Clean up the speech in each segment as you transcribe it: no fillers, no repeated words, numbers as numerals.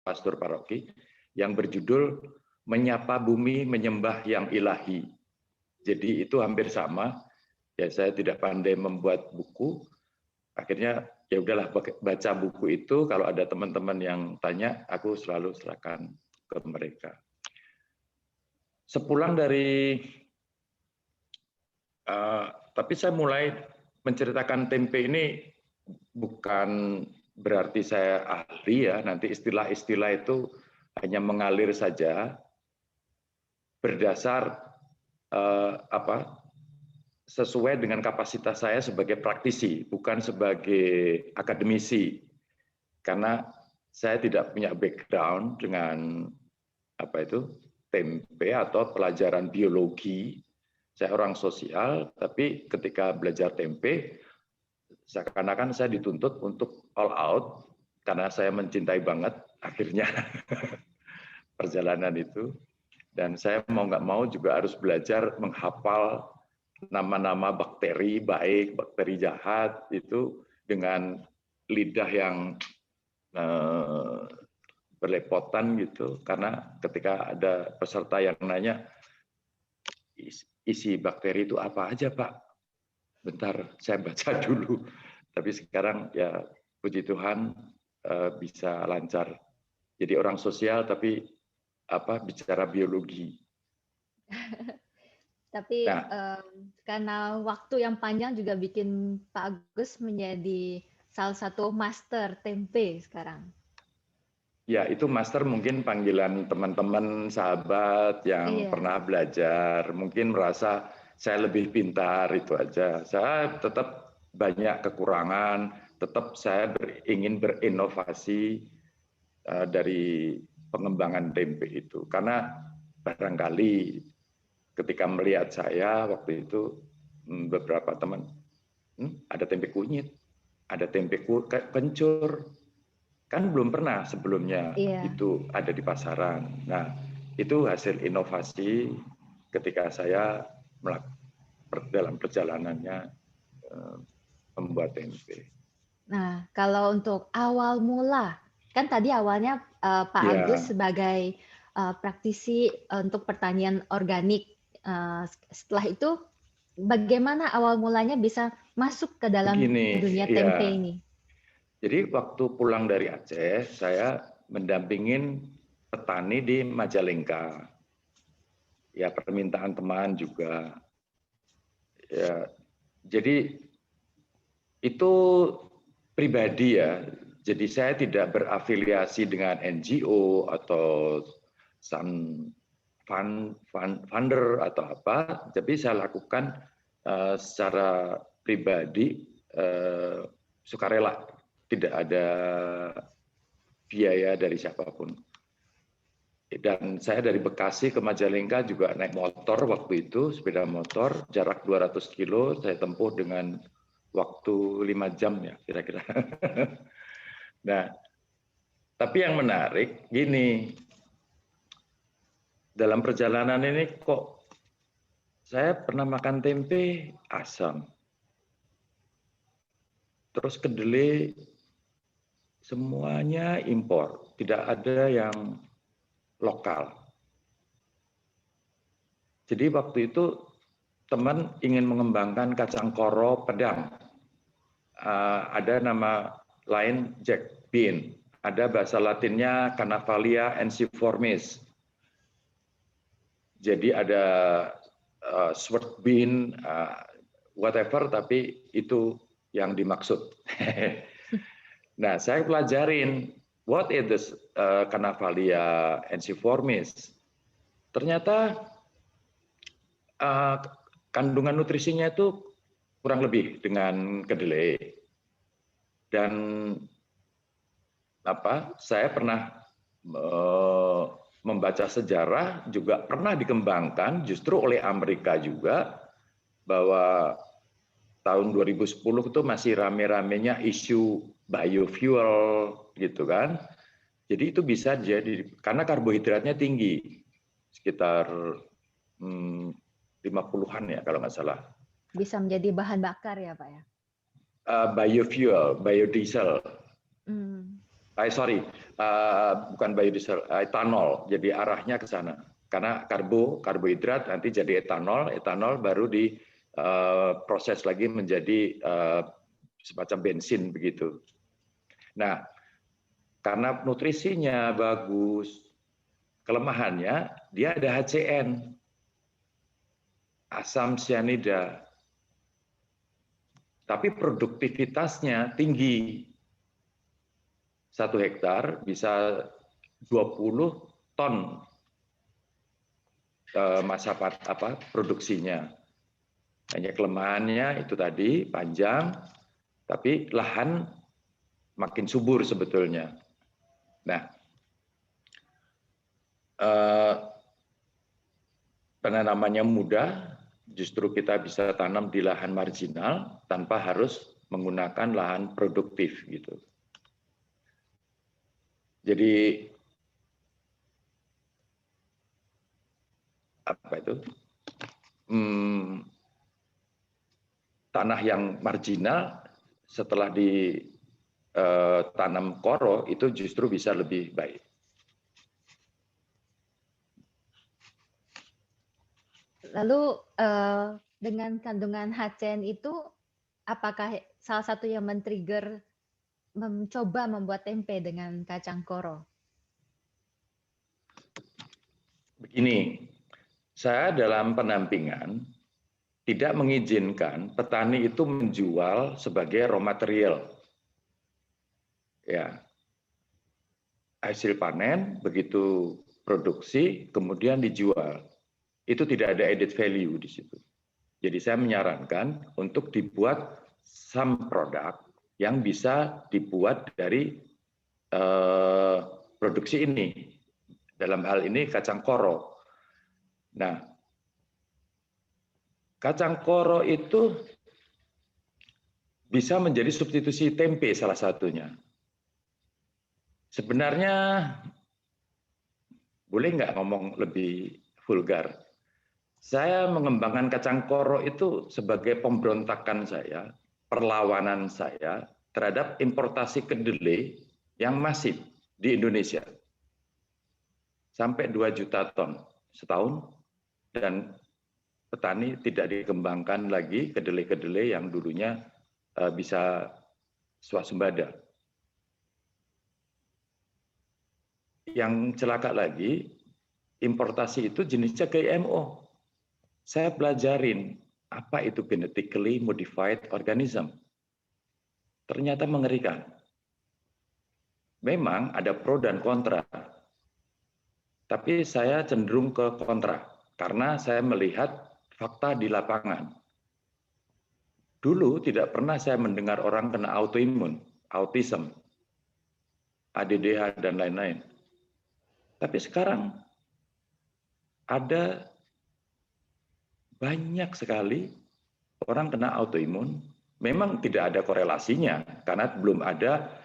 pastor paroki yang berjudul Menyapa Bumi Menyembah Yang Ilahi. Jadi itu hampir sama. Ya saya tidak pandai membuat buku. Akhirnya ya udahlah baca buku itu, kalau ada teman-teman yang tanya, aku selalu serahkan ke mereka. Sepulang dari tapi saya mulai menceritakan tempe ini bukan berarti saya ahli ya, nanti istilah-istilah itu hanya mengalir saja berdasar sesuai dengan kapasitas saya sebagai praktisi, bukan sebagai akademisi. Karena saya tidak punya background dengan tempe atau pelajaran biologi. Saya orang sosial, tapi ketika belajar tempe, seakan-akan saya dituntut untuk all out, karena saya mencintai banget akhirnya perjalanan itu. Dan saya mau nggak mau juga harus belajar menghafal nama-nama bakteri baik, bakteri jahat, itu dengan lidah yang berlepotan gitu. Karena ketika ada peserta yang nanya, isi bakteri itu apa aja Pak? Bentar, saya baca dulu. Tapi sekarang ya puji Tuhan bisa lancar. Jadi orang sosial tapi bicara biologi. Tapi karena waktu yang panjang juga bikin Pak Agus menjadi salah satu master tempe sekarang. Ya, itu master mungkin panggilan teman-teman, sahabat yang pernah belajar. Mungkin merasa saya lebih pintar, itu aja. Saya tetap banyak kekurangan, tetap saya ingin berinovasi dari pengembangan tempe itu. Karena barangkali ketika melihat saya waktu itu, beberapa teman, ada tempe kunyit, ada tempe kencur, kan belum pernah sebelumnya itu ada di pasaran. Nah, itu hasil inovasi ketika saya dalam perjalanannya membuat tempe. Nah, kalau untuk awal mula, kan tadi awalnya Pak Agus sebagai praktisi untuk pertanian organik. Setelah itu, bagaimana awal mulanya bisa masuk ke dalam dunia tempe ini? Jadi waktu pulang dari Aceh, saya mendampingin petani di Majalengka. Ya, permintaan teman juga. Ya, jadi itu pribadi ya. Jadi saya tidak berafiliasi dengan NGO atau funder atau apa. Tapi saya lakukan secara pribadi, sukarela. Tidak ada biaya dari siapapun. Dan saya dari Bekasi ke Majalengka juga naik motor waktu itu, sepeda motor, jarak 200 kilo, saya tempuh dengan waktu 5 jam ya kira-kira. Nah, tapi yang menarik gini, dalam perjalanan ini kok saya pernah makan tempe asam, terus kedelai semuanya impor, tidak ada yang lokal. Jadi waktu itu teman ingin mengembangkan kacang koro pedang. Ada nama lain jack bean, ada bahasa latinnya Canavalia ensiformis. Jadi ada sword bean, whatever, tapi itu yang dimaksud. Nah, saya pelajarin what is this Canavalia ensiformis. Ternyata kandungan nutrisinya itu kurang lebih dengan kedelai. Dan saya pernah membaca sejarah juga pernah dikembangkan justru oleh Amerika juga, bahwa tahun 2010 itu masih rame-ramenya isu biofuel gitu kan. Jadi itu bisa jadi karena karbohidratnya tinggi, sekitar 50-an ya kalau nggak salah. Bisa menjadi bahan bakar ya Pak ya? Biofuel, biodiesel. bukan biodiesel, etanol. Jadi arahnya ke sana. Karena karbohidrat nanti jadi etanol baru diproses lagi menjadi semacam bensin begitu. Nah, karena nutrisinya bagus, kelemahannya dia ada HCN, asam cyanida. Tapi produktivitasnya tinggi. 1 hektar bisa 20 ton masa produksinya. Hanya kelemahannya itu tadi panjang, tapi lahan makin subur sebetulnya. Nah, penanamannya mudah, justru kita bisa tanam di lahan marginal tanpa harus menggunakan lahan produktif gitu. Jadi apa itu? Tanah yang marginal setelah ditanam koro itu justru bisa lebih baik. Lalu dengan kandungan HCN itu apakah salah satu yang men-trigger mencoba membuat tempe dengan kacang koro? Begini, saya dalam pendampingan tidak mengizinkan petani itu menjual sebagai raw material. Ya, hasil panen begitu produksi kemudian dijual. Itu tidak ada added value di situ. Jadi saya menyarankan untuk dibuat some product yang bisa dibuat dari produksi ini. Dalam hal ini kacang koro. Nah, kacang koro itu bisa menjadi substitusi tempe salah satunya. Sebenarnya boleh nggak ngomong lebih vulgar? Saya mengembangkan kacang koro itu sebagai pemberontakan saya, perlawanan saya terhadap importasi kedelai yang masif di Indonesia. Sampai 2 juta ton setahun, dan petani tidak dikembangkan lagi kedelai-kedelai yang dulunya bisa swasembada. Yang celaka lagi, importasi itu jenisnya GMO. Saya pelajarin apa itu genetically modified organism. Ternyata mengerikan. Memang ada pro dan kontra. Tapi saya cenderung ke kontra karena saya melihat fakta di lapangan. Dulu tidak pernah saya mendengar orang kena autoimun, autism, ADDH dan lain-lain. Tapi sekarang ada banyak sekali orang kena autoimun. Memang tidak ada korelasinya karena belum ada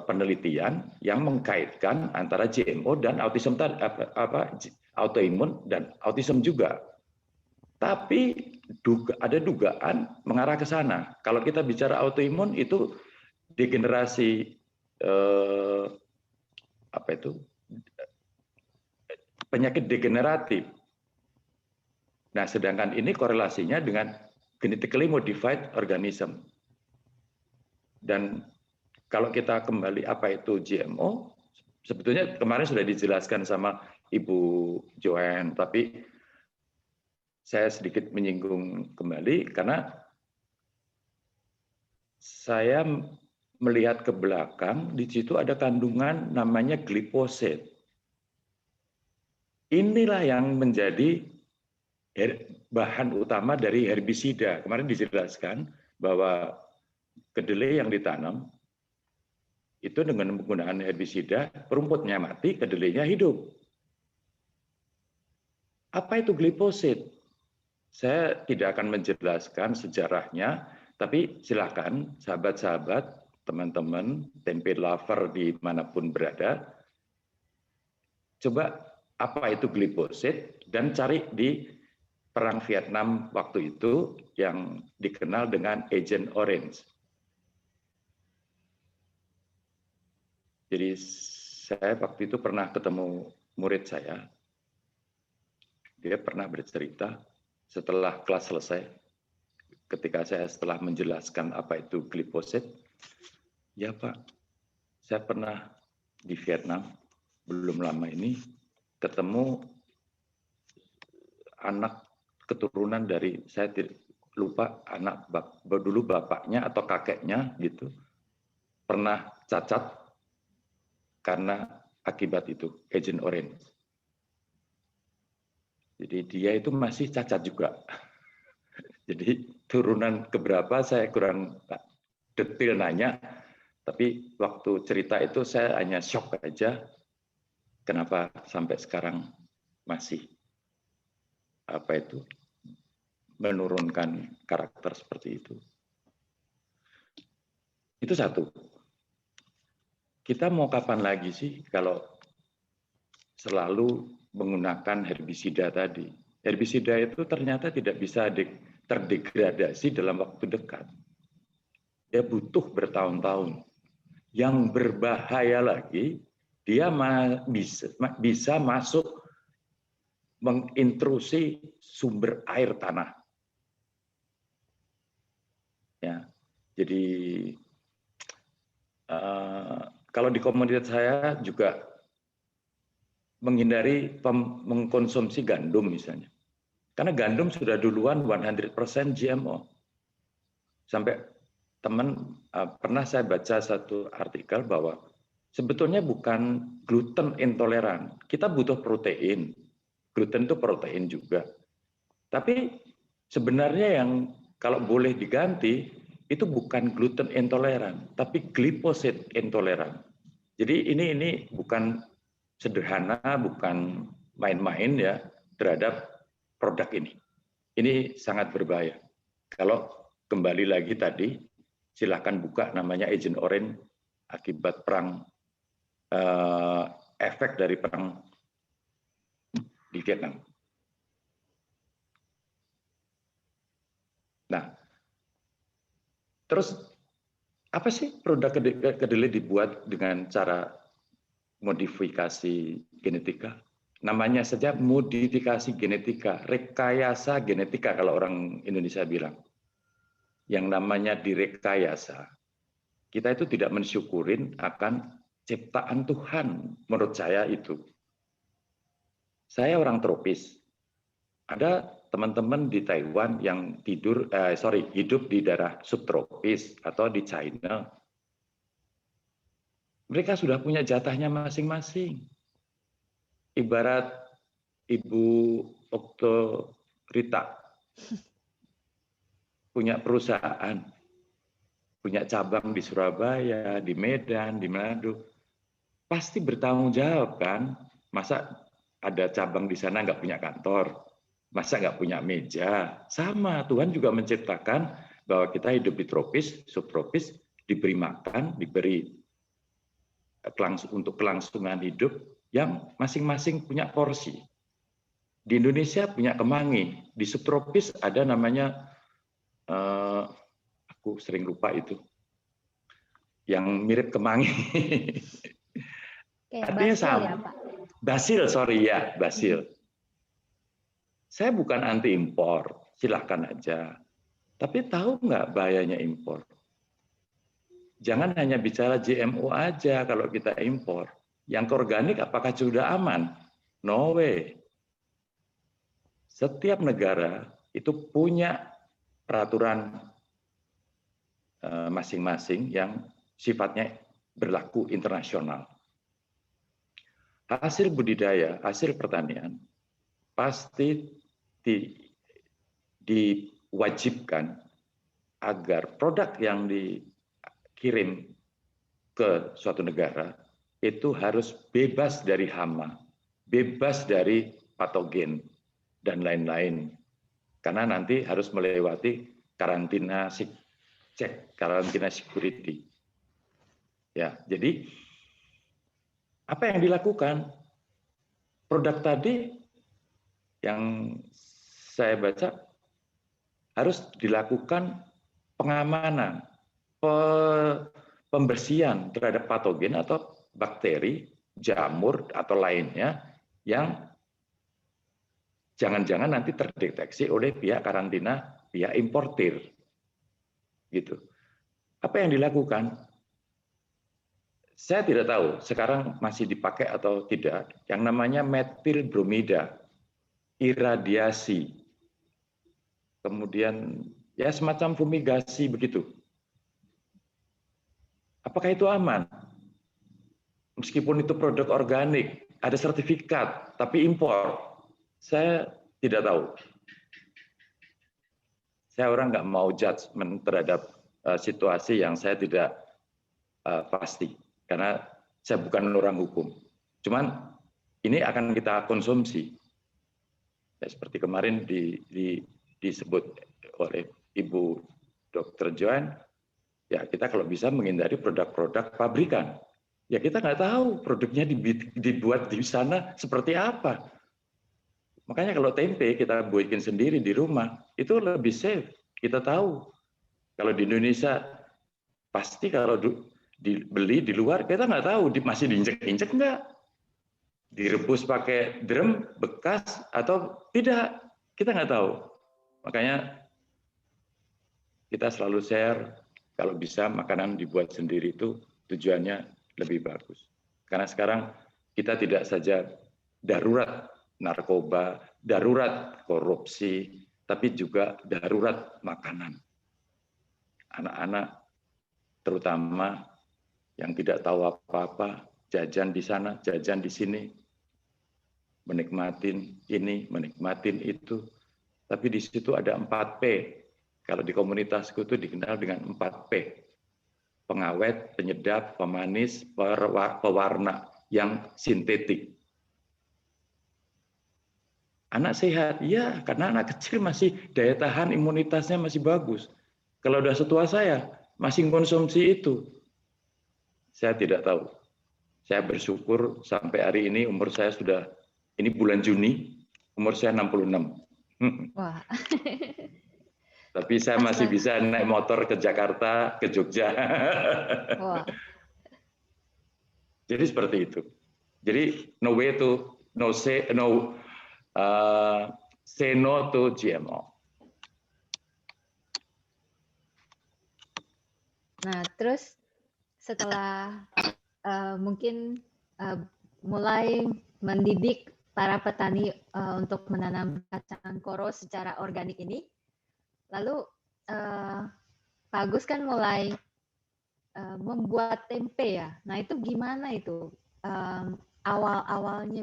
penelitian yang mengkaitkan antara GMO dan autism, autoimun dan autism juga. Tapi ada dugaan mengarah ke sana. Kalau kita bicara autoimun itu degenerasi penyakit degeneratif. Nah, sedangkan ini korelasinya dengan genetically modified organism. Dan kalau kita kembali apa itu GMO, sebetulnya kemarin sudah dijelaskan sama Ibu Joanne, tapi saya sedikit menyinggung kembali karena saya melihat ke belakang, di situ ada kandungan namanya glifosit. Inilah yang menjadi bahan utama dari herbisida. Kemarin dijelaskan bahwa kedelai yang ditanam itu dengan menggunakan herbisida, rumputnya mati, kedelainya hidup. Apa itu glifosit? Saya tidak akan menjelaskan sejarahnya, tapi silakan sahabat-sahabat, teman-teman, tempe lover dimanapun berada, coba apa itu glifosit dan cari di Perang Vietnam waktu itu yang dikenal dengan Agent Orange. Jadi saya waktu itu pernah ketemu murid saya, dia pernah bercerita setelah kelas selesai, ketika saya setelah menjelaskan apa itu glifosit, ya Pak, saya pernah di Vietnam, belum lama ini, ketemu anak keturunan dari, saya lupa anak dulu bapaknya atau kakeknya gitu, pernah cacat karena akibat itu, Agent Orange. Jadi dia itu masih cacat juga. Jadi turunan keberapa saya kurang detail nanya, tapi waktu cerita itu saya hanya shock aja, kenapa sampai sekarang masih menurunkan karakter seperti itu. Itu satu. Kita mau kapan lagi sih kalau selalu menggunakan herbisida tadi? Herbisida itu ternyata tidak bisa terdegradasi dalam waktu dekat. Dia butuh bertahun-tahun. Yang berbahaya lagi, dia bisa masuk mengintrusi sumber air tanah. Ya, jadi kalau di komunitas saya juga menghindari mengkonsumsi gandum misalnya. Karena gandum sudah duluan 100% GMO. Sampai teman pernah saya baca satu artikel bahwa sebetulnya bukan gluten intoleran. Kita butuh protein. Gluten itu protein juga. Tapi sebenarnya yang kalau boleh diganti itu bukan gluten intoleran, tapi glifosit intoleran. Jadi ini bukan sederhana, bukan main-main ya terhadap produk ini. Ini sangat berbahaya. Kalau kembali lagi tadi, silahkan buka namanya Agent Orange akibat perang, efek dari perang di Vietnam. Nah, terus apa sih produk kedelai dibuat dengan cara modifikasi genetika? Namanya saja modifikasi genetika, rekayasa genetika kalau orang Indonesia bilang. Yang namanya direkayasa, kita itu tidak mensyukurin akan ciptaan Tuhan, menurut saya itu. Saya orang tropis. Ada teman-teman di Taiwan yang hidup di daerah subtropis atau di China. Mereka sudah punya jatahnya masing-masing. Ibarat Ibu Okto Rita punya perusahaan, punya cabang di Surabaya, di Medan, di Manado, pasti bertanggung jawab kan? Masa ada cabang di sana nggak punya kantor? Masa nggak punya meja? Sama, Tuhan juga menciptakan bahwa kita hidup di tropis, subtropis, diberi makan, diberi untuk kelangsungan hidup yang masing-masing punya porsi. Di Indonesia punya kemangi, di subtropis ada namanya, aku sering lupa itu, yang mirip kemangi. Artinya sama. Ya, Pak? Basil. Saya bukan anti impor, silahkan aja. Tapi tahu nggak bahayanya impor? Jangan hanya bicara GMO aja kalau kita impor. Yang organik apakah sudah aman? No way. Setiap negara itu punya peraturan masing-masing yang sifatnya berlaku internasional. Hasil budidaya, hasil pertanian pasti diwajibkan agar produk yang dikirim ke suatu negara itu harus bebas dari hama, bebas dari patogen, dan lain-lain. Karena nanti harus melewati karantina security. Ya, jadi apa yang dilakukan? Produk tadi yang saya baca harus dilakukan pengamanan, pembersihan terhadap patogen atau bakteri, jamur atau lainnya yang jangan-jangan nanti terdeteksi oleh pihak karantina, pihak importir. Gitu. Apa yang dilakukan? Saya tidak tahu sekarang masih dipakai atau tidak yang namanya metil bromida, iradiasi, kemudian ya semacam fumigasi begitu. Apakah itu aman? Meskipun itu produk organik, ada sertifikat, tapi impor. Saya tidak tahu. Saya orang nggak mau judgement terhadap situasi yang saya tidak pasti. Karena saya bukan orang hukum. Cuman ini akan kita konsumsi. Ya, seperti kemarin disebut oleh Ibu Dr. Joan, ya kita kalau bisa menghindari produk-produk pabrikan. Ya kita nggak tahu produknya dibuat di sana seperti apa. Makanya kalau tempe kita bikin sendiri di rumah, itu lebih safe. Kita tahu. Kalau di Indonesia, pasti kalau dibeli di luar, kita nggak tahu masih diinjek-injek nggak. Direbus pakai drum bekas atau tidak, kita nggak tahu. Makanya kita selalu share, kalau bisa makanan dibuat sendiri itu tujuannya lebih bagus. Karena sekarang kita tidak saja darurat narkoba, darurat korupsi, tapi juga darurat makanan. Anak-anak terutama yang tidak tahu apa-apa, jajan di sana, jajan di sini, menikmatin ini, menikmatin itu. Tapi di situ ada 4P. Kalau di komunitasku itu dikenal dengan 4P. Pengawet, penyedap, pemanis, pewarna yang sintetik. Anak sehat, ya karena anak kecil masih daya tahan imunitasnya masih bagus. Kalau udah setua saya, masih konsumsi itu. Saya tidak tahu. Saya bersyukur sampai hari ini umur saya sudah, ini bulan Juni, umur saya 66. Wah. Tapi saya masih bisa naik motor ke Jakarta, ke Jogja. Wah. Jadi seperti itu. Jadi no way to, say no to GMO. Nah, terus setelah mungkin mulai mendidik para petani untuk menanam kacang koro secara organik ini, lalu Pak Agus kan mulai membuat tempe ya. Nah itu gimana itu awal-awalnya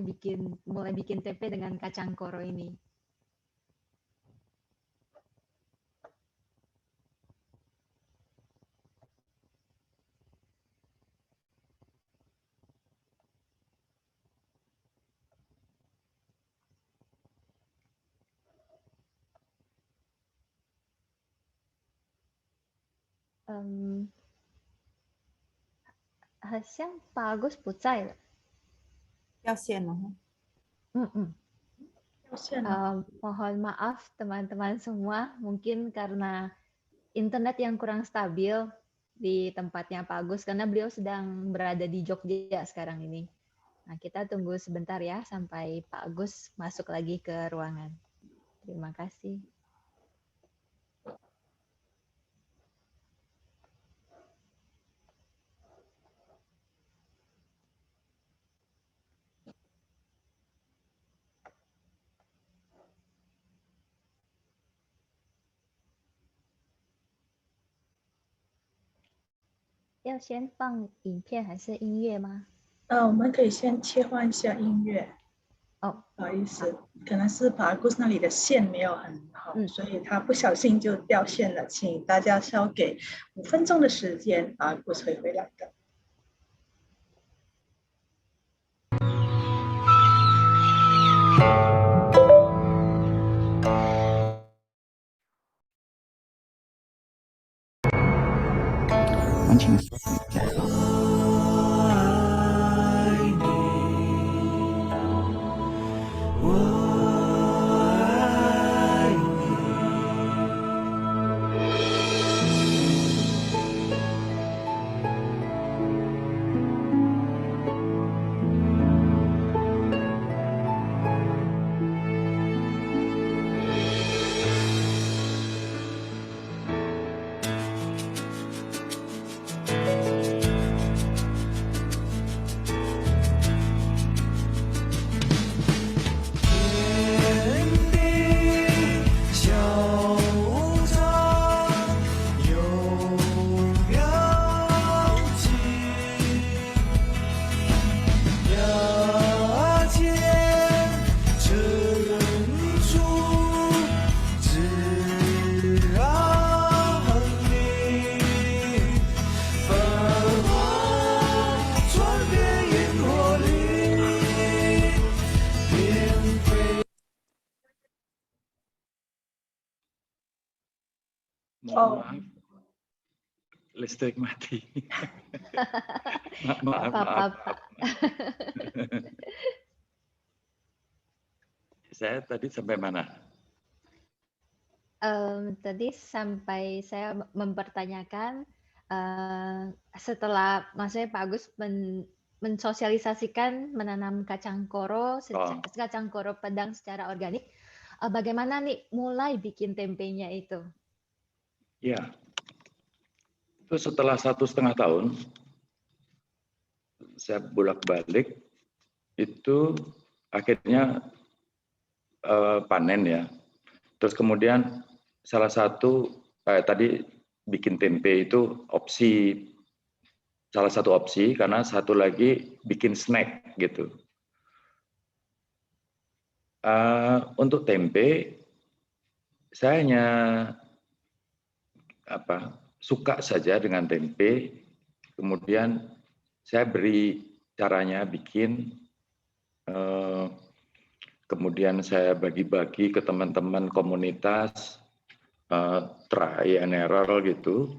mulai bikin tempe dengan kacang koro ini? Um, 好像 Pak Agus 不在了。要线了。Mohon maaf teman-teman semua, mungkin karena internet yang kurang stabil di tempatnya Pak Agus, karena beliau sedang berada di Jogja sekarang ini. Nah, kita tunggu sebentar ya sampai Pak Agus masuk lagi ke ruangan. Terima kasih.要先放影片还是音乐吗？我们可以先切换一下音乐。哦，不好意思，可能是把Agus那里的线没有很好，所以他不小心就掉线了，请大家稍给5分钟的时间，把Agus会回来的。完全 Oh. Maaf, listrik mati. Nggak Maaf. apa-apa, Pak. Saya tadi sampai mana? Tadi sampai saya mempertanyakan setelah maksudnya Pak Agus mensosialisasikan menanam kacang koro Padang secara organik, bagaimana nih mulai bikin tempenya itu? Ya, itu setelah 1,5 tahun saya bolak-balik, itu akhirnya panen ya. Terus kemudian salah satu tadi bikin tempe itu salah satu opsi, karena satu lagi bikin snack gitu. Untuk tempe saya hanya suka saja dengan tempe, kemudian saya beri caranya bikin, kemudian saya bagi-bagi ke teman-teman komunitas, try and error gitu,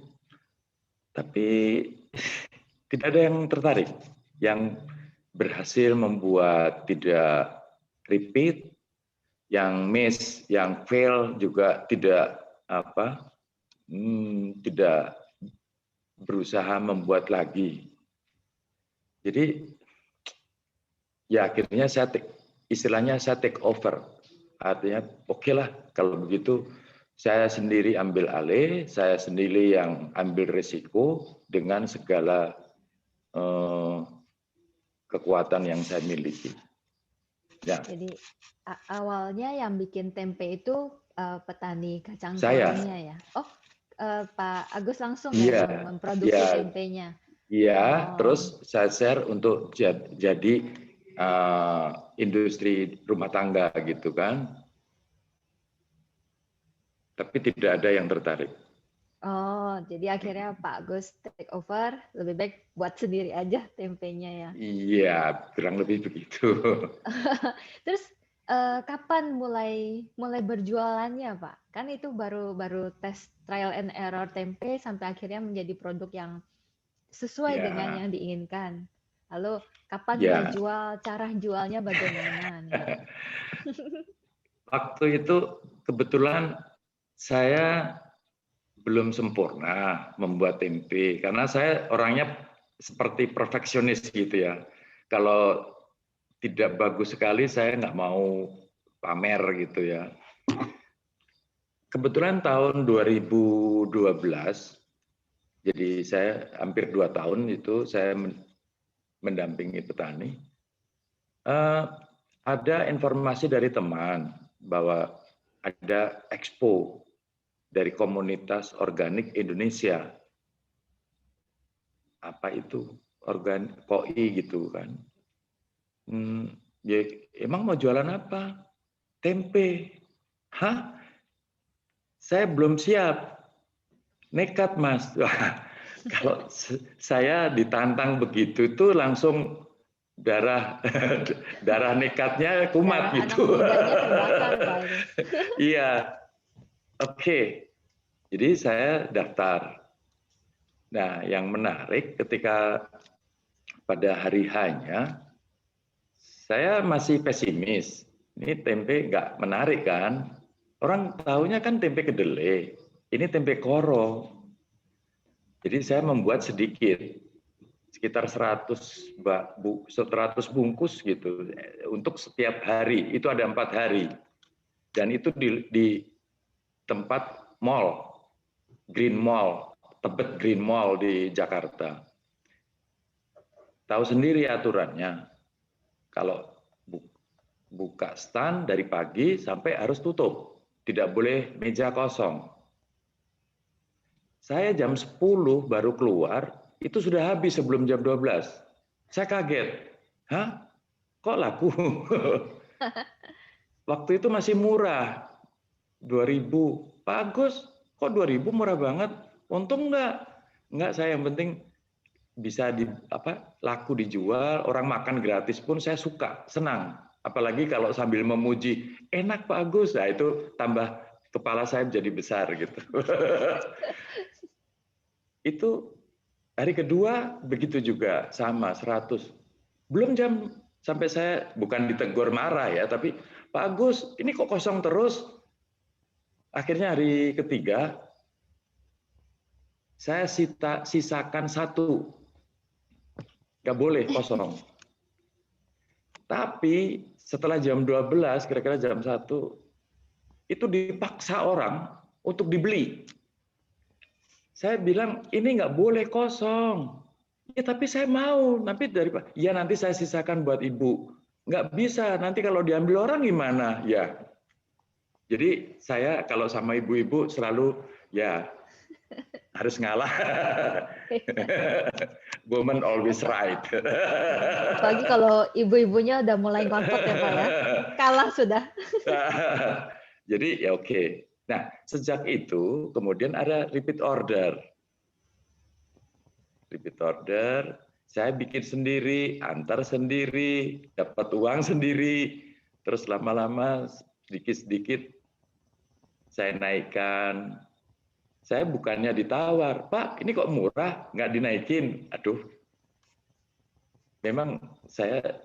tapi tidak ada yang tertarik, yang berhasil membuat tidak repeat, yang miss, yang fail juga tidak tidak berusaha membuat lagi. Jadi ya akhirnya saya take over. Artinya oke lah kalau begitu saya sendiri ambil alih, saya sendiri yang ambil risiko dengan segala kekuatan yang saya miliki. Ya. Jadi awalnya yang bikin tempe itu petani kacang Saya. koronya ya? Oh, Pak Agus langsung ya memproduksi tempenya? Iya, terus saya share untuk jadi industri rumah tangga gitu kan. Tapi tidak ada yang tertarik. Oh, jadi akhirnya Pak Agus take over, lebih baik buat sendiri aja tempenya ya? Iya, kurang lebih begitu. Terus kapan mulai berjualannya, Pak? Kan itu baru tes trial and error tempe sampai akhirnya menjadi produk yang sesuai dengan yang diinginkan. Lalu kapan mulai jual, cara jualnya bagaimana nih? Waktu itu kebetulan saya belum sempurna membuat tempe karena saya orangnya seperti perfeksionis gitu ya. Kalau tidak bagus sekali saya nggak mau pamer gitu ya. Kebetulan tahun 2012, jadi saya hampir 2 tahun itu saya mendampingi petani. Ada informasi dari teman bahwa ada expo dari komunitas organik Indonesia. Apa itu? KOI gitu kan. Ya, emang mau jualan apa? Tempe. Hah? Saya belum siap. Nekat, Mas. Kalau saya ditantang begitu tuh langsung darah nekatnya kumat gitu. Iya. Oke. Jadi saya daftar. Nah, yang menarik ketika pada hari H-nya saya masih pesimis. Ini tempe nggak menarik kan? Orang tahunya kan tempe kedelai. Ini tempe koro. Jadi saya membuat sedikit. Sekitar 100 bungkus gitu untuk setiap hari. Itu ada 4 hari. Dan itu di tempat mall, Green Mall, Tebet Green Mall di Jakarta. Tahu sendiri aturannya. Kalau buka stand dari pagi sampai harus tutup. Tidak boleh meja kosong. Saya jam 10 baru keluar, itu sudah habis sebelum jam 12. Saya kaget. Hah? Kok laku? Waktu itu masih murah. 2.000. Pak Agus, kok 2.000 murah banget? Untung enggak? Enggak, saya yang penting bisa laku dijual, orang makan gratis pun saya suka, senang. Apalagi kalau sambil memuji, enak Pak Agus, nah itu tambah kepala saya jadi besar gitu. Itu hari kedua begitu juga, sama 100. Belum jam sampai saya bukan ditegur marah ya, tapi Pak Agus, ini kok kosong terus? Akhirnya hari ketiga, saya sisakan 1. Nggak boleh kosong. Tapi setelah jam 12, kira-kira jam 1, itu dipaksa orang untuk dibeli. Saya bilang, ini nggak boleh kosong. Ya, tapi saya mau. Nanti nanti saya sisakan buat ibu. Nggak bisa, nanti kalau diambil orang gimana? Ya. Jadi saya kalau sama ibu-ibu selalu ya harus ngalah. Woman always right. Apalagi kalau ibu-ibunya udah mulai ngotot ya Pak ya. Kalah sudah. Jadi ya oke. Nah, sejak itu kemudian ada repeat order. Repeat order, saya bikin sendiri, antar sendiri, dapat uang sendiri, terus lama-lama sedikit-sedikit saya naikkan. Saya bukannya ditawar, Pak, ini kok murah, nggak dinaikin. Aduh, memang saya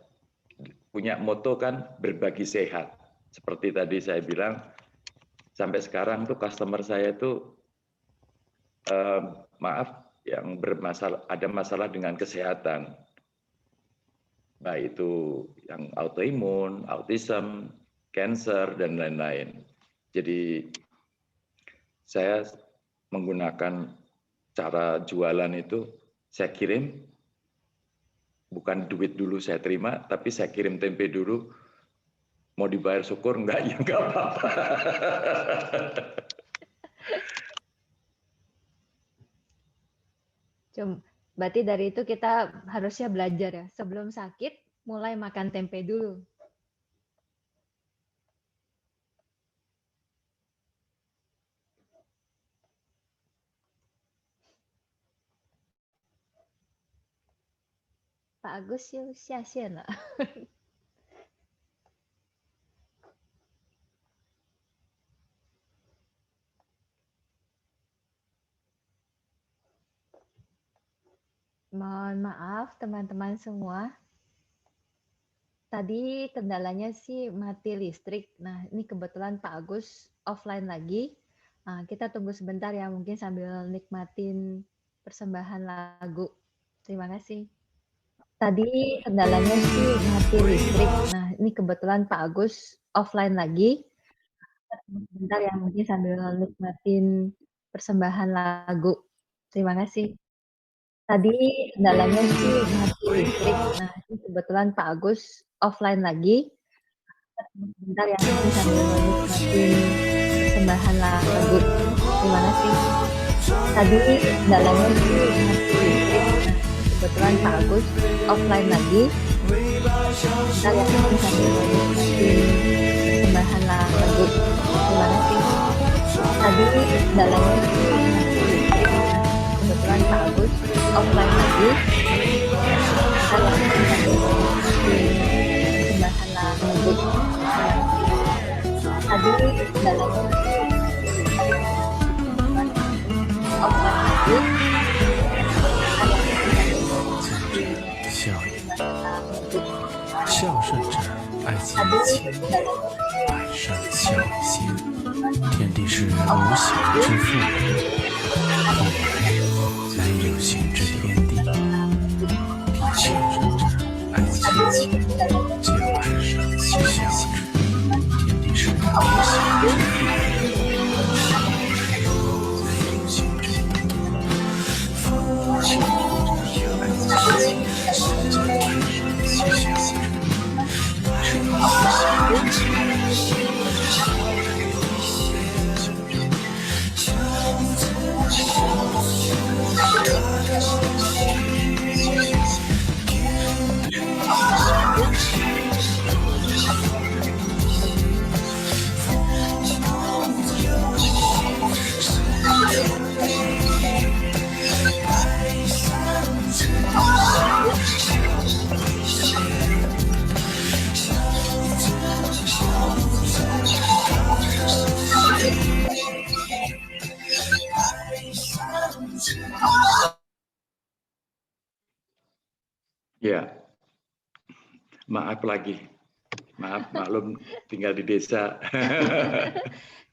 punya moto kan berbagi sehat. Seperti tadi saya bilang, sampai sekarang tuh customer saya tuh yang ada masalah dengan kesehatan, baik itu yang autoimun, autism, cancer dan lain-lain. Jadi saya menggunakan cara jualan itu, saya kirim, bukan duit dulu saya terima, tapi saya kirim tempe dulu. Mau dibayar syukur enggak, ya enggak apa-apa. Berarti dari itu kita harusnya belajar ya, sebelum sakit mulai makan tempe dulu. Pak Agus又下线了。Mohon maaf teman-teman semua. Tadi kendalanya sih mati listrik. Nah, ini kebetulan Pak Agus offline lagi. Nah, kita tunggu sebentar ya, mungkin sambil nikmatin persembahan lagu. Terima kasih. Tadi kendalanya sih mati listrik. Nah, ini kebetulan Pak Agus offline lagi. Kita tunggu sebentar ya, mungkin sambil nikmatin persembahan lagu. Terima kasih. Tadi kendalanya sih mati listrik. Nah, ini kebetulan Pak Agus offline lagi. Bentar ya, mungkin sambil nikmatin persembahan lagu. Terima kasih. Tadi kendalanya sih mati listrik. Nah, kebetulan Pak Agus offline lagi. Bentar ya, mungkin sambil nikmatin persembahan lagu. Terima kasih. Tadi kendalanya sih mati listrik. Kebetulan Pak Agus offline lagi. Kita persembahan lagu. Tadi kendalanya offline lagi. 孝顺者爱其一切，百善孝为先。天地是无形之父，后来乃有形之天地。孝顺者爱其一切，就百善其孝之。天地是无形之父，乃有形之天地。孝顺者爱其一切，就百善其孝之。 Thank you. Ya, maaf lagi. Maaf, maklum tinggal di desa.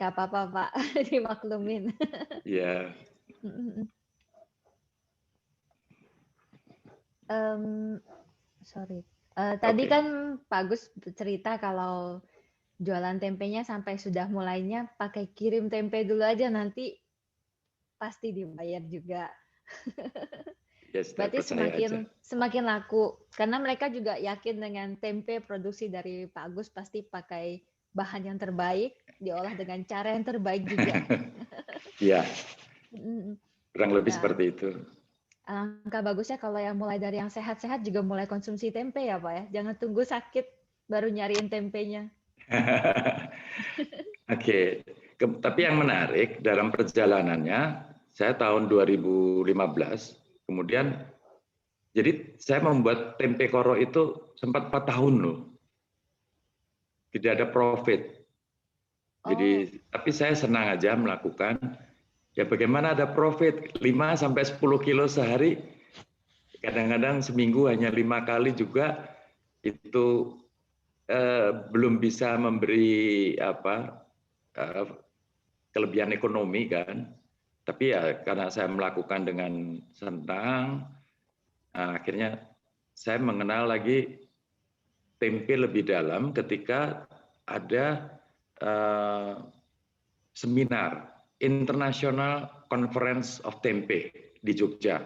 Gak apa-apa Pak, dimaklumin. Ya. Sorry. Tadi kan Pak Agus cerita kalau jualan tempenya sampai sudah mulainya pakai kirim tempe dulu aja, nanti pasti dibayar juga. Yes, Berarti semakin laku, karena mereka juga yakin dengan tempe produksi dari Pak Agus pasti pakai bahan yang terbaik, diolah dengan cara yang terbaik juga. Iya, kurang lebih seperti itu. Alangkah bagusnya kalau yang mulai dari yang sehat-sehat juga mulai konsumsi tempe ya Pak ya. Jangan tunggu sakit baru nyariin tempenya. Oke. Tapi yang menarik dalam perjalanannya, saya tahun 2015, kemudian jadi saya membuat tempe koro itu sempat 4 tahun loh. Tidak ada profit. Jadi, tapi saya senang aja melakukan. Ya bagaimana ada profit 5-10 kilo sehari, kadang-kadang seminggu hanya 5 kali juga, itu belum bisa memberi kelebihan ekonomi kan. Tapi ya karena saya melakukan dengan senang, akhirnya saya mengenal lagi tempe lebih dalam ketika ada seminar International Conference of Tempe di Jogja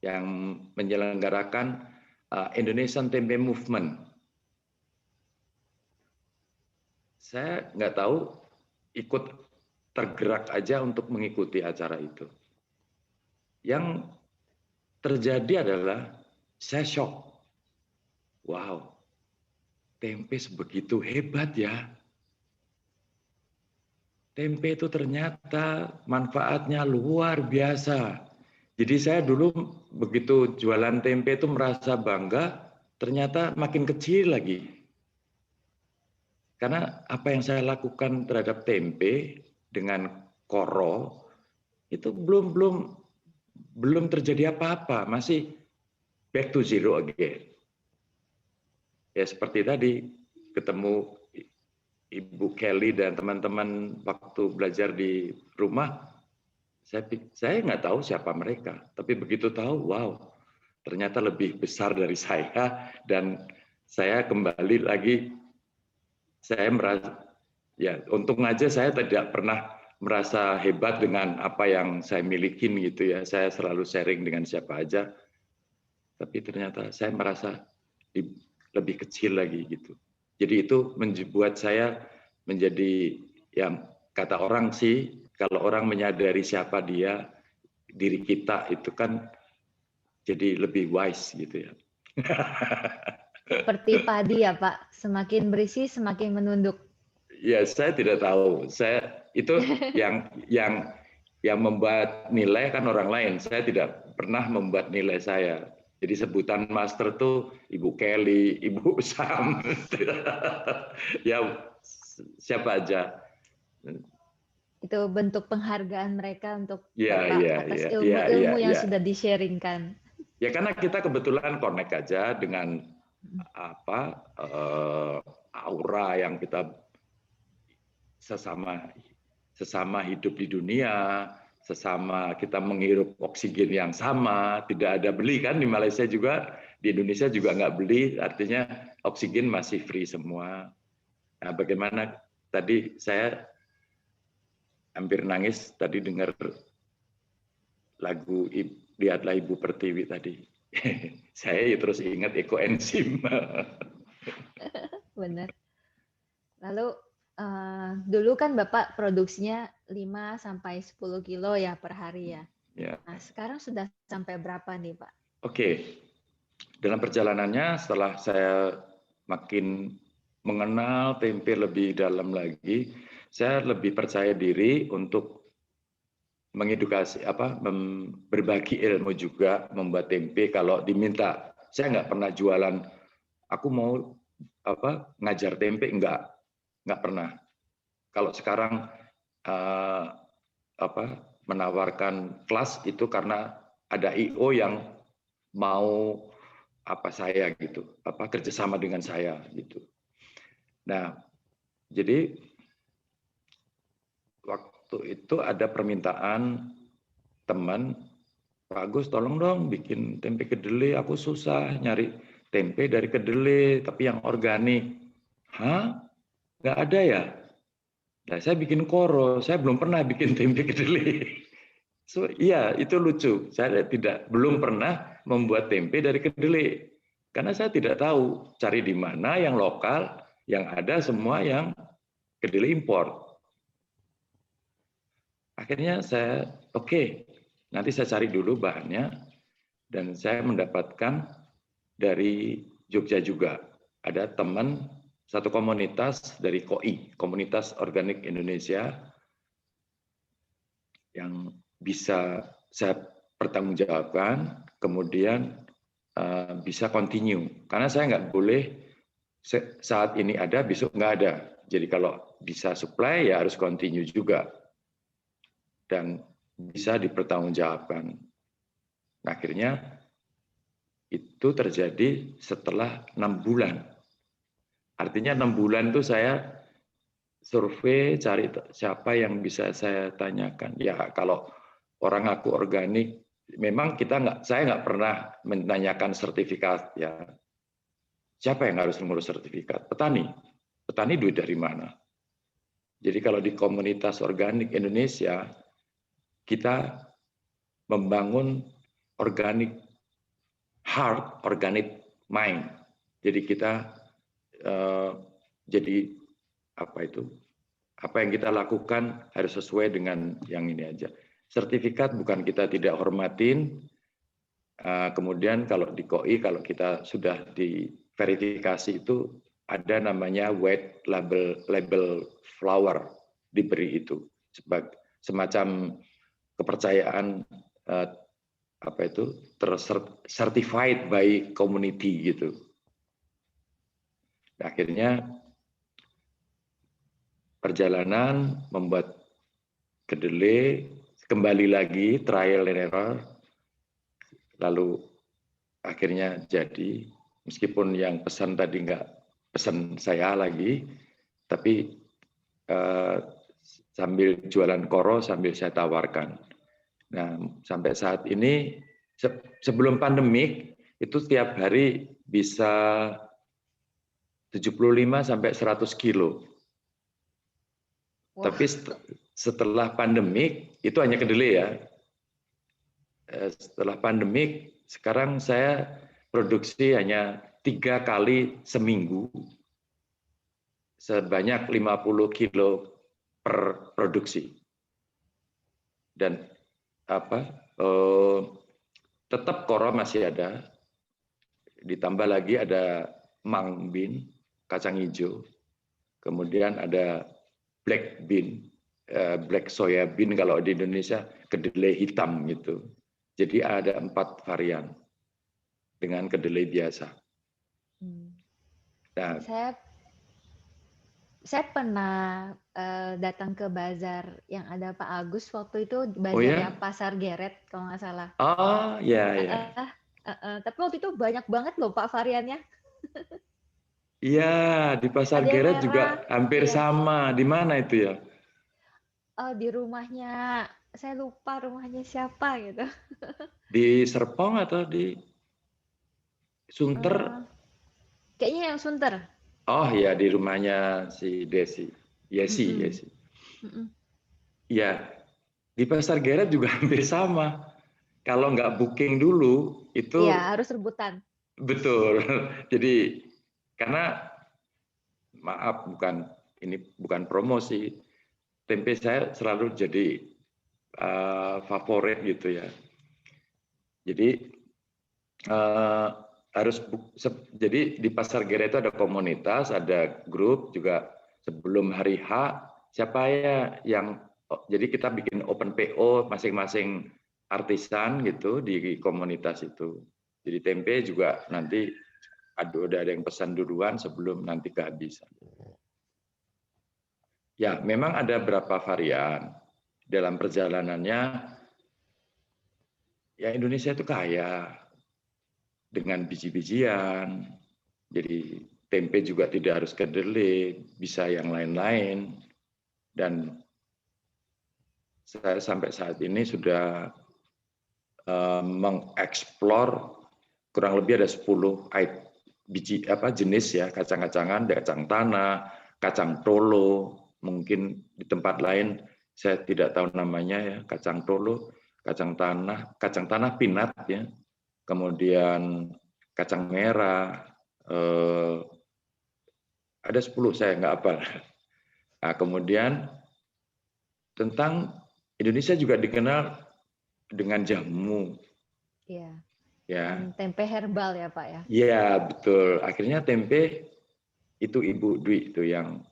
yang menyelenggarakan Indonesian Tempe Movement. Saya nggak tahu, ikut tergerak aja untuk mengikuti acara itu. Yang terjadi adalah saya shock. Wow, tempe sebegitu hebat ya. Tempe itu ternyata manfaatnya luar biasa. Jadi saya dulu begitu jualan tempe itu merasa bangga, ternyata makin kecil lagi. Karena apa yang saya lakukan terhadap tempe dengan koro itu belum terjadi apa-apa, masih back to zero again. Ya seperti tadi ketemu Ibu Kelly dan teman-teman waktu belajar di rumah, saya nggak tahu siapa mereka, tapi begitu tahu, wow, ternyata lebih besar dari saya, dan saya kembali lagi, saya merasa, ya untung aja saya tidak pernah merasa hebat dengan apa yang saya milikin gitu ya, saya selalu sharing dengan siapa aja, tapi ternyata saya merasa lebih kecil lagi gitu. Jadi itu membuat saya menjadi, yang kata orang sih, kalau orang menyadari siapa dia, diri kita itu kan jadi lebih wise gitu ya. Seperti padi ya Pak, semakin berisi semakin menunduk. Ya saya tidak tahu, saya itu yang membuat nilai kan orang lain, saya tidak pernah membuat nilai saya. Jadi sebutan master tuh Ibu Kelly, Ibu Sam, ya siapa aja. Itu bentuk penghargaan mereka untuk Bapak atas ilmu-ilmu yang sudah di-sharingkan. Ya karena kita kebetulan connect aja dengan aura yang kita sesama hidup di dunia. Sesama kita menghirup oksigen yang sama, tidak ada beli kan di Malaysia juga, di Indonesia juga nggak beli, artinya oksigen masih free semua. Nah, bagaimana tadi saya hampir nangis tadi dengar lagu Lihatlah Ibu Pertiwi tadi. Saya terus ingat ekoenzim. Benar. Lalu dulu kan Bapak produksinya 5-10 kilo ya per hari ya. Nah, sekarang sudah sampai berapa nih Pak? Oke. Dalam perjalanannya setelah saya makin mengenal tempe lebih dalam lagi, saya lebih percaya diri untuk mengedukasi, berbagi ilmu juga membuat tempe kalau diminta. Saya nggak pernah jualan, aku mau ngajar tempe, nggak pernah. Kalau sekarang menawarkan kelas itu karena ada IO yang mau saya gitu, kerjasama dengan saya gitu. Nah, jadi waktu itu ada permintaan teman, Pak Agus tolong dong bikin tempe kedelai, aku susah nyari tempe dari kedelai tapi yang organik. Hah? Nggak ada ya? Nah, saya bikin koro, saya belum pernah bikin tempe kedelai. So, iya, itu lucu. Saya belum pernah membuat tempe dari kedelai. Karena saya tidak tahu cari di mana yang lokal, yang ada semua yang kedelai impor. Akhirnya saya, oke, nanti saya cari dulu bahannya, dan saya mendapatkan dari Jogja juga. Ada teman, satu komunitas dari KOI, Komunitas Organik Indonesia, yang bisa saya pertanggungjawabkan, kemudian bisa continue. Karena saya nggak boleh saat ini ada, besok nggak ada. Jadi kalau bisa supply ya harus continue juga. Dan bisa dipertanggungjawabkan. Nah, akhirnya itu terjadi setelah 6 bulan. Artinya 6 bulan itu saya survei, cari siapa yang bisa saya tanyakan. Ya kalau orang aku organik, memang saya nggak pernah menanyakan sertifikat ya. Siapa yang harus mengurus sertifikat? Petani. Petani duit dari mana? Jadi kalau di komunitas organik Indonesia, kita membangun organic heart, organic mind. Jadi kita jadi apa yang kita lakukan harus sesuai dengan yang ini aja. Sertifikat bukan kita tidak hormatin. Kemudian kalau di KOI, kalau kita sudah diverifikasi itu ada namanya white label flower diberi itu sebagai semacam kepercayaan certified by community gitu. Akhirnya perjalanan membuat kedelai, kembali lagi trial and error, lalu akhirnya jadi, meskipun yang pesan tadi nggak pesan saya lagi, tapi sambil jualan koro sambil saya tawarkan. Nah, sampai saat ini sebelum pandemik itu tiap hari bisa 75 sampai 100 kilo. Wow. Tapi setelah pandemik itu hanya kedelai ya. Setelah pandemik sekarang saya produksi hanya 3 kali seminggu sebanyak 50 kilo per produksi. Dan tetap koro masih ada, ditambah lagi ada mung bean, kacang hijau, kemudian ada black bean, black soya bean kalau di Indonesia, kedelai hitam gitu. Jadi ada 4 varian dengan kedelai biasa. Nah, saya pernah datang ke bazar yang ada Pak Agus waktu itu, bazarnya Pasar Geret kalau nggak salah. Oh iya iya. Tapi waktu itu banyak banget loh Pak variannya. Iya, di Pasar Geret juga hampir sama. Di mana itu ya? Di rumahnya, saya lupa rumahnya siapa gitu. Di Serpong atau di Sunter? Kayaknya yang Sunter. Oh ya, di rumahnya si Desi. Yesi. Ya, di Pasar Geret juga hampir sama. Kalau nggak booking dulu, itu... Iya, harus rebutan. Betul. Jadi, karena, maaf, ini bukan promosi. Tempe saya selalu jadi favorit gitu ya. Jadi, jadi di Pasar Geret itu ada komunitas, ada grup juga sebelum hari H, siapa ya yang, jadi kita bikin open PO masing-masing artisan gitu di komunitas itu. Jadi tempe juga nanti udah ada yang pesan duluan sebelum nanti kehabisan. Ya, memang ada beberapa varian dalam perjalanannya. Ya Indonesia itu kaya. dengan biji-bijian. Jadi tempe juga tidak harus kedelai, bisa yang lain-lain. Dan saya sampai saat ini sudah mengeksplor kurang lebih ada 10 jenis ya, kacang-kacangan, kacang tanah, kacang tolo, mungkin di tempat lain saya tidak tahu namanya ya, kacang tolo, kacang tanah pinat ya, kemudian kacang merah, ada 10 saya nggak hafal. Nah, kemudian tentang Indonesia juga dikenal dengan jamu. Iya. Ya. Tempe herbal ya Pak ya? Iya betul. Akhirnya tempe itu Ibu Dwi itu yang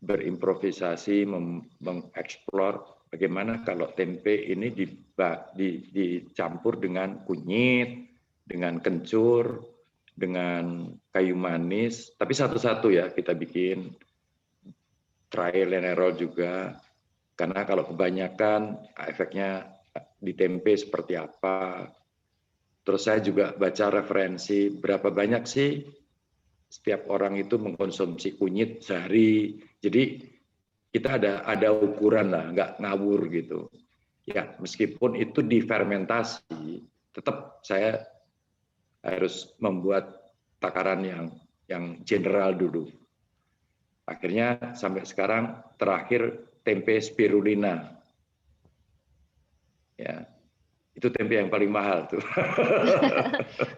berimprovisasi, mengeksplor bagaimana kalau tempe ini dicampur dengan kunyit, dengan kencur, dengan kayu manis. Tapi satu-satu ya kita bikin trial and error juga. Karena kalau kebanyakan efeknya di tempe seperti apa. Terus saya juga baca referensi berapa banyak sih setiap orang itu mengkonsumsi kunyit sehari. Jadi kita ada ukuran lah, nggak ngawur gitu. Ya meskipun itu difermentasi, tetap saya harus membuat takaran yang general dulu. Akhirnya sampai sekarang terakhir tempe spirulina. Ya. Itu tempe yang paling mahal tuh.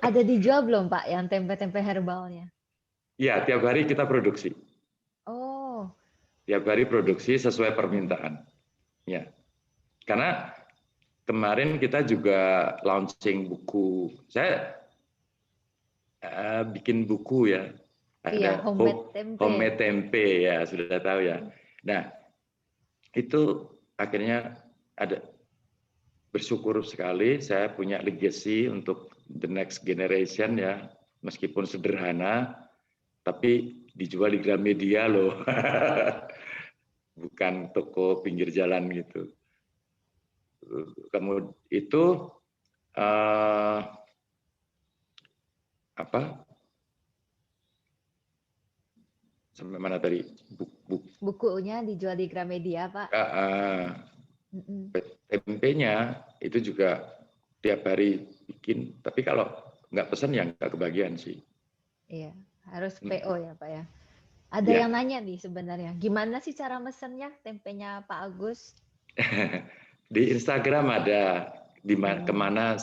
Ada dijual belum Pak yang tempe-tempe herbalnya? Iya, tiap hari kita produksi. Oh. Tiap hari produksi sesuai permintaan. Ya. Karena kemarin kita juga launching buku. Saya bikin buku ya. Iya, homemade tempe ya, sudah tahu ya. Nah, itu akhirnya ada bersyukur sekali saya punya legacy untuk the next generation ya, meskipun sederhana, tapi dijual di Gramedia loh, bukan toko pinggir jalan gitu. Kemudian itu sampai mana tadi? Bukunya dijual di Gramedia Pak. Tempenya itu juga tiap hari bikin, tapi kalau nggak pesan ya nggak kebagian sih. Iya, harus PO ya Pak ya. Ada yang nanya nih sebenarnya, gimana sih cara mesennya tempenya Pak Agus? Di Instagram ada, kemana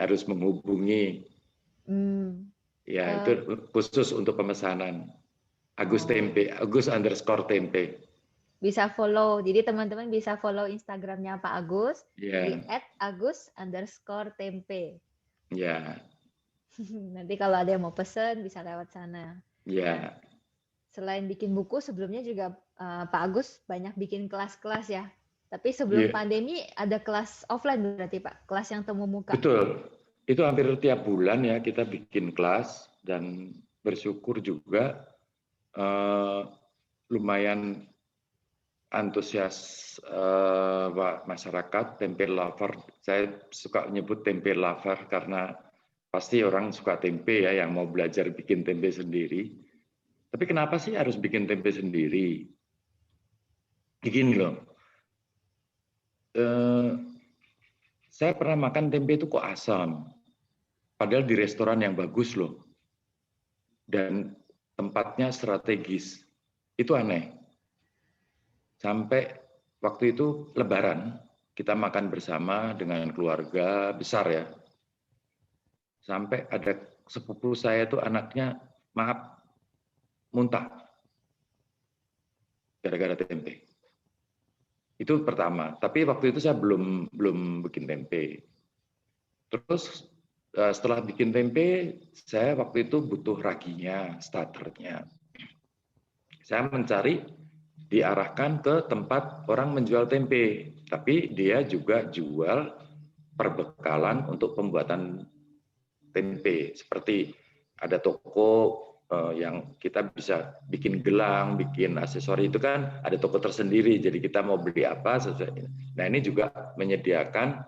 harus menghubungi. Ya itu khusus untuk pemesanan. Agus Tempe, Agus_tempe. Bisa follow, jadi teman-teman bisa follow Instagramnya Pak Agus di @agus_tempe. Ya. Nanti kalau ada yang mau pesen bisa lewat sana. Ya. Selain bikin buku, sebelumnya juga Pak Agus banyak bikin kelas-kelas ya. Tapi sebelum pandemi ada kelas offline berarti Pak, kelas yang temu muka. Betul, itu hampir tiap bulan ya kita bikin kelas dan bersyukur juga lumayan antusias masyarakat tempe lover. Saya suka nyebut tempe lover karena pasti orang suka tempe ya yang mau belajar bikin tempe sendiri. Tapi kenapa sih harus bikin tempe sendiri? Begini loh. Saya pernah makan tempe itu kok asam. Padahal di restoran yang bagus loh. Dan tempatnya strategis. Itu aneh. Sampai waktu itu Lebaran, kita makan bersama dengan keluarga besar ya. Sampai ada sepupu saya itu anaknya, maaf, muntah. Gara-gara tempe. Itu pertama. Tapi waktu itu saya belum bikin tempe. Terus setelah bikin tempe, saya waktu itu butuh raginya, starternya. Saya diarahkan ke tempat orang menjual tempe, tapi dia juga jual perbekalan untuk pembuatan tempe. Seperti ada toko yang kita bisa bikin gelang, bikin aksesori itu kan ada toko tersendiri. Jadi kita mau beli apa sesuai. Nah ini juga menyediakan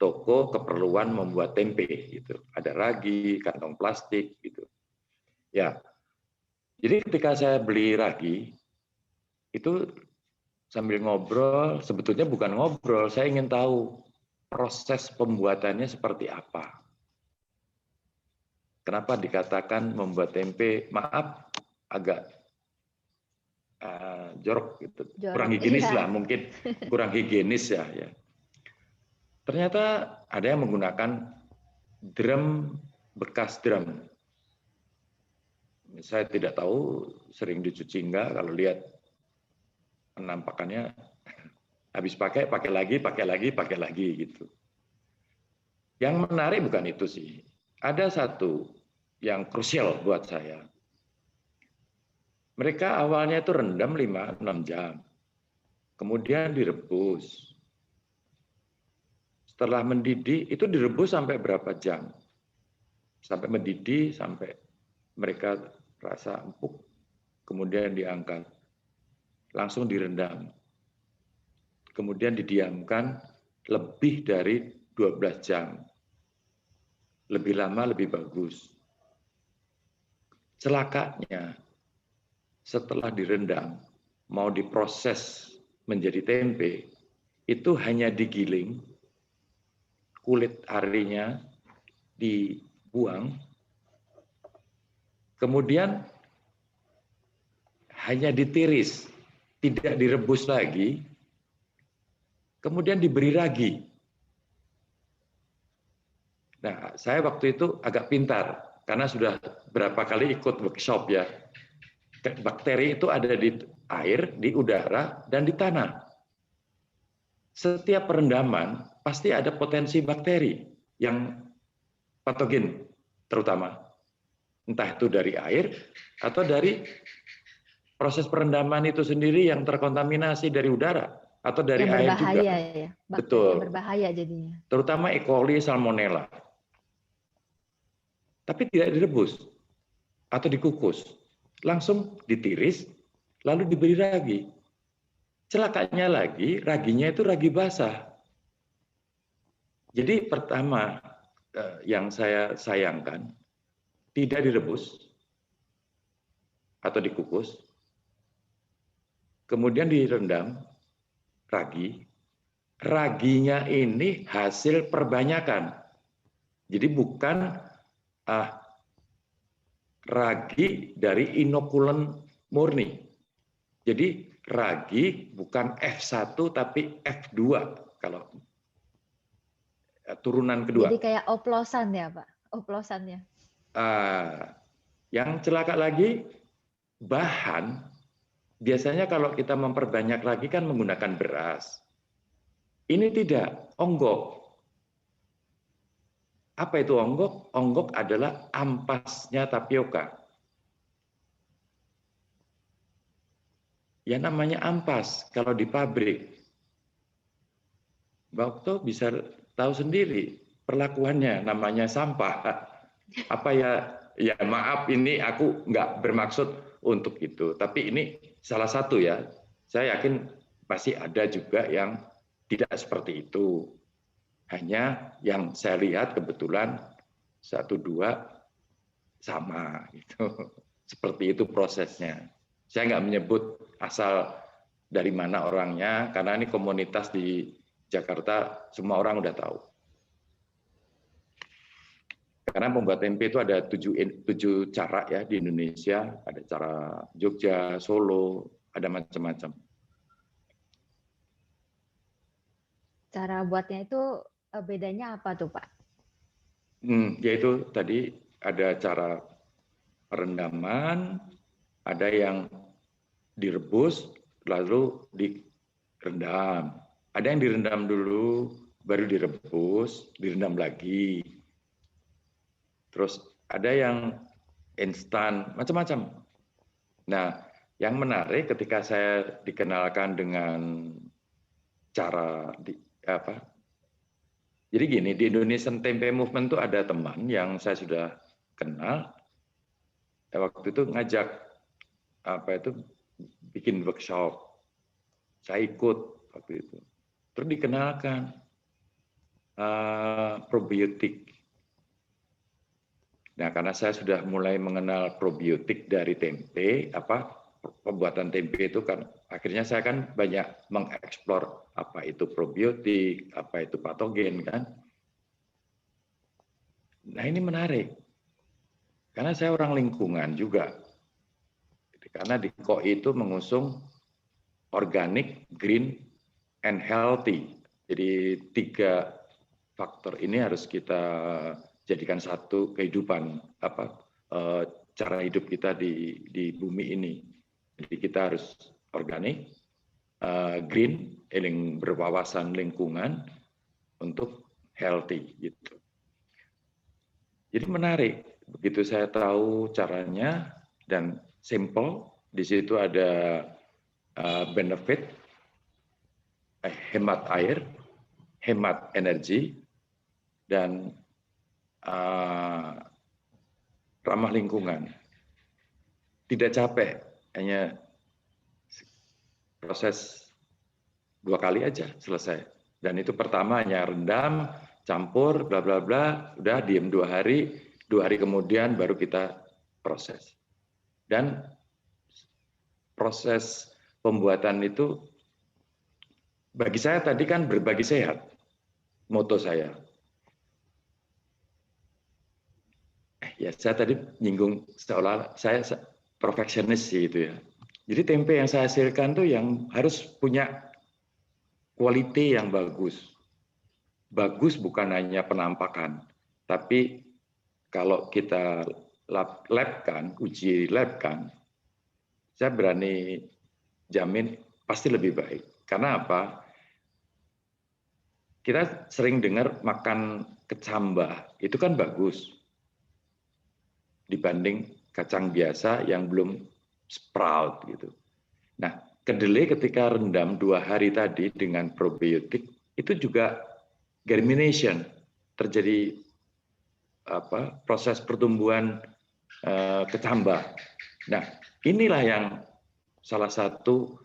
toko keperluan membuat tempe gitu. Ada ragi, kantong plastik gitu. Ya. Jadi ketika saya beli ragi itu sambil ngobrol, sebetulnya bukan ngobrol, saya ingin tahu proses pembuatannya seperti apa. Kenapa dikatakan membuat tempe, maaf, agak jorok gitu, kurang higienis lah, mungkin kurang higienis ya. Ternyata ada yang menggunakan drum, bekas drum. Saya tidak tahu, sering dicuci enggak, kalau lihat penampakannya habis pakai lagi gitu. Yang menarik bukan itu sih. Ada satu yang krusial buat saya. Mereka awalnya itu rendam 5-6 jam. Kemudian direbus. Setelah mendidih, itu direbus sampai berapa jam? Sampai mendidih, sampai mereka rasa empuk. Kemudian diangkat. Langsung direndam. Kemudian didiamkan lebih dari 12 jam. Lebih lama, lebih bagus. Celakanya, setelah direndam, mau diproses menjadi tempe, itu hanya digiling, kulit arinya dibuang, kemudian hanya ditiris, tidak direbus lagi, kemudian diberi ragi. Nah, saya waktu itu agak pintar, karena sudah berapa kali ikut workshop ya. Bakteri itu ada di air, di udara, dan di tanah. Setiap perendaman pasti ada potensi bakteri yang patogen, terutama. Entah itu dari air, atau dari proses perendaman itu sendiri yang terkontaminasi dari udara, atau dari yang air juga. Berbahaya ya, bakteri betul. Yang berbahaya jadinya. Terutama E. coli, Salmonella. Tapi tidak direbus atau dikukus. Langsung ditiris, lalu diberi ragi. Celakanya lagi, raginya itu ragi basah. Jadi pertama yang saya sayangkan, tidak direbus atau dikukus, kemudian direndam ragi. Raginya ini hasil perbanyakan. Jadi bukan ragi dari inokulen murni. Jadi ragi bukan F1 tapi F2 kalau turunan kedua. Jadi kayak oplosan ya Pak, oplosannya. Yang celaka lagi, bahan biasanya kalau kita memperbanyak lagi kan menggunakan beras. Ini tidak, onggok. Apa itu onggok? Onggok adalah ampasnya tapioka. Ya namanya ampas kalau di pabrik. Mbak Okto bisa tahu sendiri perlakuannya, namanya sampah. Apa ya maaf ini aku nggak bermaksud untuk itu. Tapi ini salah satu ya. Saya yakin pasti ada juga yang tidak seperti itu. Hanya yang saya lihat kebetulan 1-2 sama gitu. Seperti itu prosesnya. Saya nggak menyebut asal dari mana orangnya, karena ini komunitas di Jakarta semua orang udah tahu. Karena membuat tempe itu ada 7 cara ya di Indonesia, ada cara Jogja, Solo, ada macam-macam. Cara buatnya itu bedanya apa tuh Pak? Yaitu tadi ada cara perendaman, ada yang direbus lalu direndam. Ada yang direndam dulu baru direbus, direndam lagi. Terus ada yang instan, macam-macam. Nah, yang menarik ketika saya dikenalkan dengan cara jadi gini, di Indonesian Tempe Movement itu ada teman yang saya sudah kenal. Waktu itu ngajak bikin workshop. Saya ikut waktu itu. Terus dikenalkan. probiotik. Nah, karena saya sudah mulai mengenal probiotik dari tempe, pembuatan tempe itu kan akhirnya saya kan banyak mengeksplor apa itu probiotik, apa itu patogen kan. Nah, ini menarik. Karena saya orang lingkungan juga. Karena di KOI itu mengusung organic, green, and healthy. Jadi 3 faktor ini harus kita jadikan satu kehidupan, cara hidup kita di bumi ini. Jadi kita harus organik, green, yang berwawasan lingkungan, untuk healthy gitu. Jadi menarik, begitu saya tahu caranya dan simple, di situ ada benefit, hemat air, hemat energi, dan ramah lingkungan. Tidak capek, hanya proses 2 kali aja selesai. Dan itu pertama hanya rendam, campur, bla bla bla, udah diem 2 hari, 2 hari kemudian baru kita proses. Dan proses pembuatan itu bagi saya tadi kan berbagi sehat, moto saya. Ya saya tadi nyinggung seolah saya perfeksionis sih itu ya. Jadi tempe yang saya hasilkan tuh yang harus punya quality yang bagus. Bagus bukan hanya penampakan, tapi kalau kita labkan, uji labkan, saya berani jamin pasti lebih baik. Karena apa? Kita sering dengar makan kecambah, itu kan bagus dibanding kacang biasa yang belum sprout gitu. Nah, kedelai ketika rendam 2 hari tadi dengan probiotik itu juga germination, terjadi proses pertumbuhan kecambah. Nah, inilah yang salah satu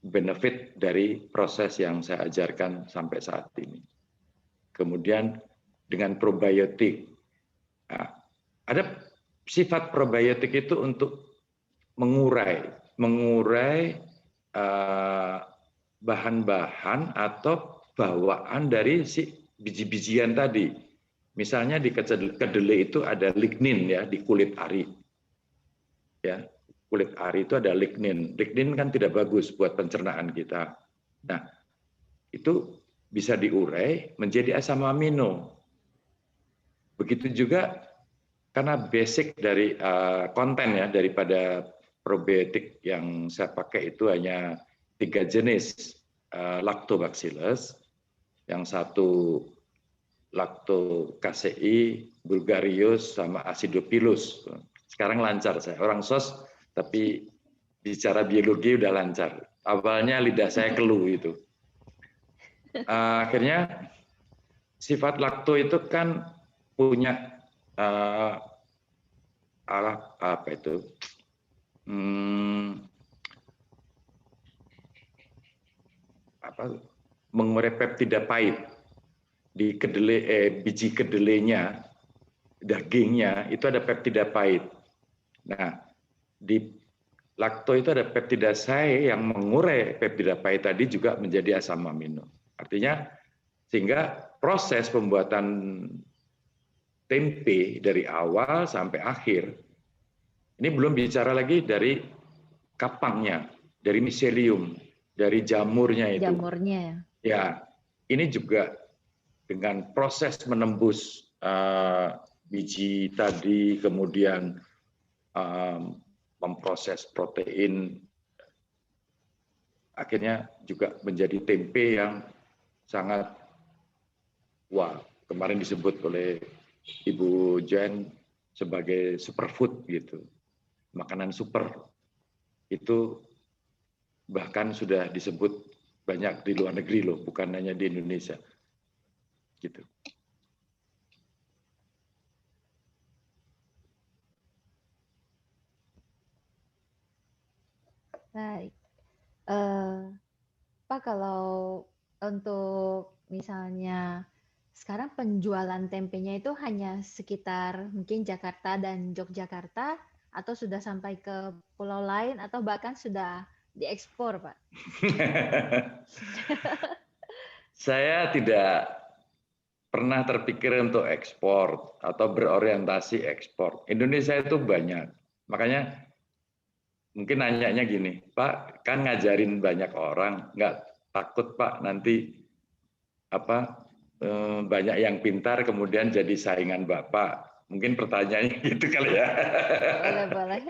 benefit dari proses yang saya ajarkan sampai saat ini. Kemudian dengan probiotik, nah, ada sifat probiotik itu untuk mengurai bahan-bahan atau bawaan dari si biji-bijian tadi. Misalnya di kedelai itu ada lignin ya di kulit ari. Ya, kulit ari itu ada lignin. Lignin kan tidak bagus buat pencernaan kita. Nah, itu bisa diurai menjadi asam amino. Begitu juga karena basic dari konten ya daripada probiotik yang saya pakai itu hanya 3 jenis Lactobacillus, yang satu Lactocacei, Bulgarius, sama Acidophilus. Sekarang lancar saya, orang SOS tapi bicara biologi udah lancar. Awalnya lidah saya keluh itu. Akhirnya sifat lakto itu kan punya apa itu? Mengurai peptida pahit di kedelai, biji kedelainya, dagingnya itu ada peptida pahit. Nah, di lakto itu ada peptida sae yang mengurai peptida pahit tadi juga menjadi asam amino. Artinya sehingga proses pembuatan tempe dari awal sampai akhir ini belum bicara lagi dari kapangnya, dari miselium, dari jamurnya itu. Jamurnya. Ya, ini juga dengan proses menembus biji tadi, kemudian memproses protein, akhirnya juga menjadi tempe yang sangat, wah, kemarin disebut oleh Ibu Jen sebagai superfood gitu. Makanan super itu bahkan sudah disebut banyak di luar negeri loh, bukan hanya di Indonesia. Gitu. Baik. Pak, kalau untuk misalnya sekarang penjualan tempenya itu hanya sekitar mungkin Jakarta dan Yogyakarta, atau sudah sampai ke pulau lain, atau bahkan sudah diekspor, Pak? Saya tidak pernah terpikir untuk ekspor atau berorientasi ekspor. Indonesia itu banyak. Makanya mungkin nanyanya gini, Pak, kan ngajarin banyak orang, nggak takut Pak nanti banyak yang pintar kemudian jadi saingan Bapak? Mungkin pertanyaannya gitu kali ya. Boleh.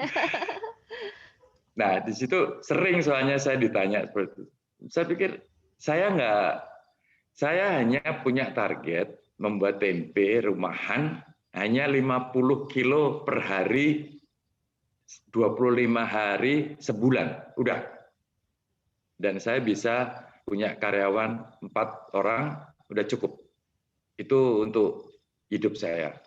Nah, di situ sering soalnya saya ditanya seperti itu. Saya pikir saya hanya punya target membuat tempe rumahan hanya 50 kilo per hari, 25 hari sebulan, udah. Dan saya bisa punya karyawan 4 orang, udah cukup. Itu untuk hidup saya.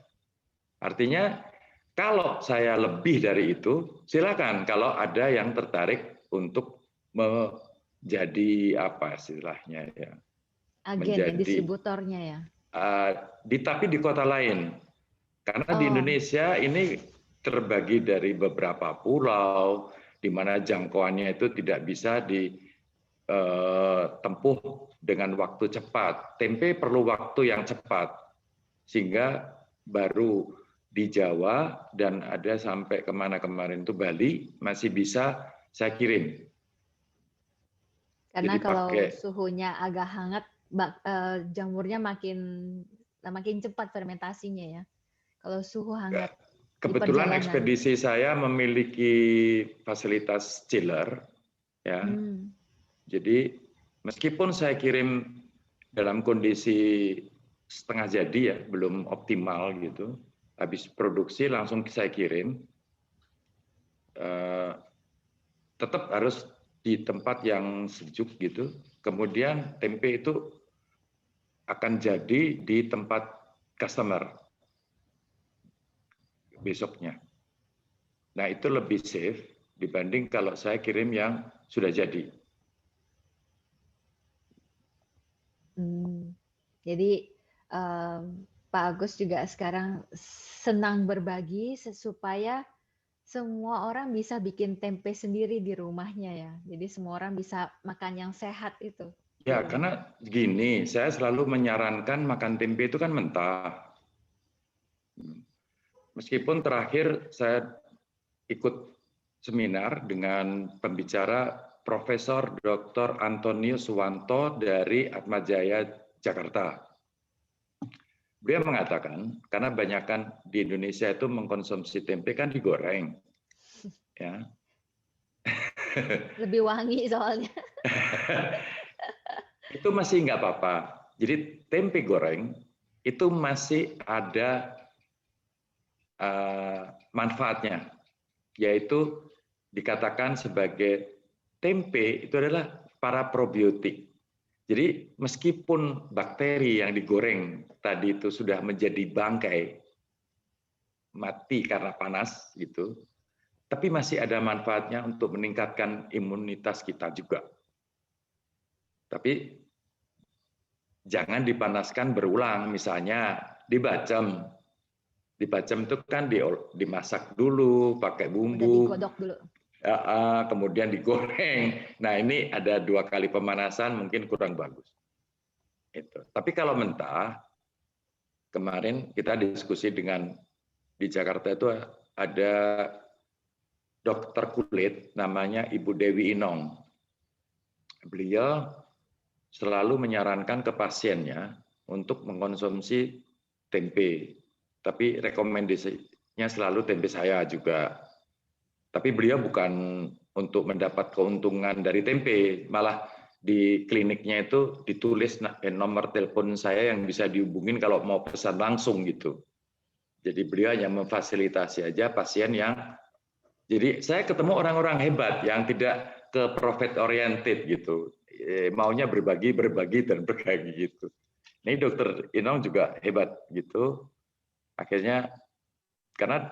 Artinya kalau saya lebih dari itu, silakan kalau ada yang tertarik untuk menjadi apa istilahnya ya. Agen, distributornya ya. Tapi di kota lain. Karena di Indonesia ini terbagi dari beberapa pulau, di mana jangkauannya itu tidak bisa ditempuh dengan waktu cepat. Tempe perlu waktu yang cepat, sehingga baru di Jawa dan ada sampai kemana kemarin itu Bali masih bisa saya kirim. Karena jadi kalau suhunya agak hangat, jamurnya makin cepat fermentasinya ya. Kalau suhu hangat. Kebetulan ekspedisi saya memiliki fasilitas chiller, ya. Jadi meskipun saya kirim dalam kondisi setengah jadi ya, belum optimal gitu, habis produksi langsung saya kirim, tetap harus di tempat yang sejuk gitu. Kemudian tempe itu akan jadi di tempat customer besoknya. Nah, itu lebih safe dibanding kalau saya kirim yang sudah jadi. Jadi Pak Agus juga sekarang senang berbagi supaya semua orang bisa bikin tempe sendiri di rumahnya ya. Jadi semua orang bisa makan yang sehat itu. Ya, karena gini, saya selalu menyarankan makan tempe itu kan mentah. Meskipun terakhir saya ikut seminar dengan pembicara Profesor Dr. Antonius Suwanto dari Atmajaya, Jakarta. Beliau mengatakan, karena banyakkan di Indonesia itu mengkonsumsi tempe kan digoreng. Ya. Lebih wangi soalnya. Itu masih nggak apa-apa. Jadi tempe goreng itu masih ada manfaatnya, yaitu dikatakan sebagai tempe itu adalah para probiotik. Jadi meskipun bakteri yang digoreng tadi itu sudah menjadi bangkai, mati karena panas gitu, tapi masih ada manfaatnya untuk meningkatkan imunitas kita juga. Tapi jangan dipanaskan berulang, misalnya dibacem. Dibacem itu kan dimasak dulu, pakai bumbu. Digodok dulu. Kemudian digoreng. Nah, ini ada 2 kali pemanasan mungkin kurang bagus. Itu. Tapi kalau mentah, kemarin kita diskusi dengan di Jakarta itu ada dokter kulit namanya Ibu Dewi Inong. Beliau selalu menyarankan ke pasiennya untuk mengkonsumsi tempe. Tapi rekomendasinya selalu tempe saya juga. Tapi beliau bukan untuk mendapat keuntungan dari tempe, malah di kliniknya itu ditulis nomor telepon saya yang bisa dihubungin kalau mau pesan langsung gitu. Jadi beliau hanya memfasilitasi aja pasien yang, jadi saya ketemu orang-orang hebat yang tidak ke profit oriented gitu, maunya berbagi dan berbagi gitu. Ini Dokter Inong juga hebat gitu. Akhirnya karena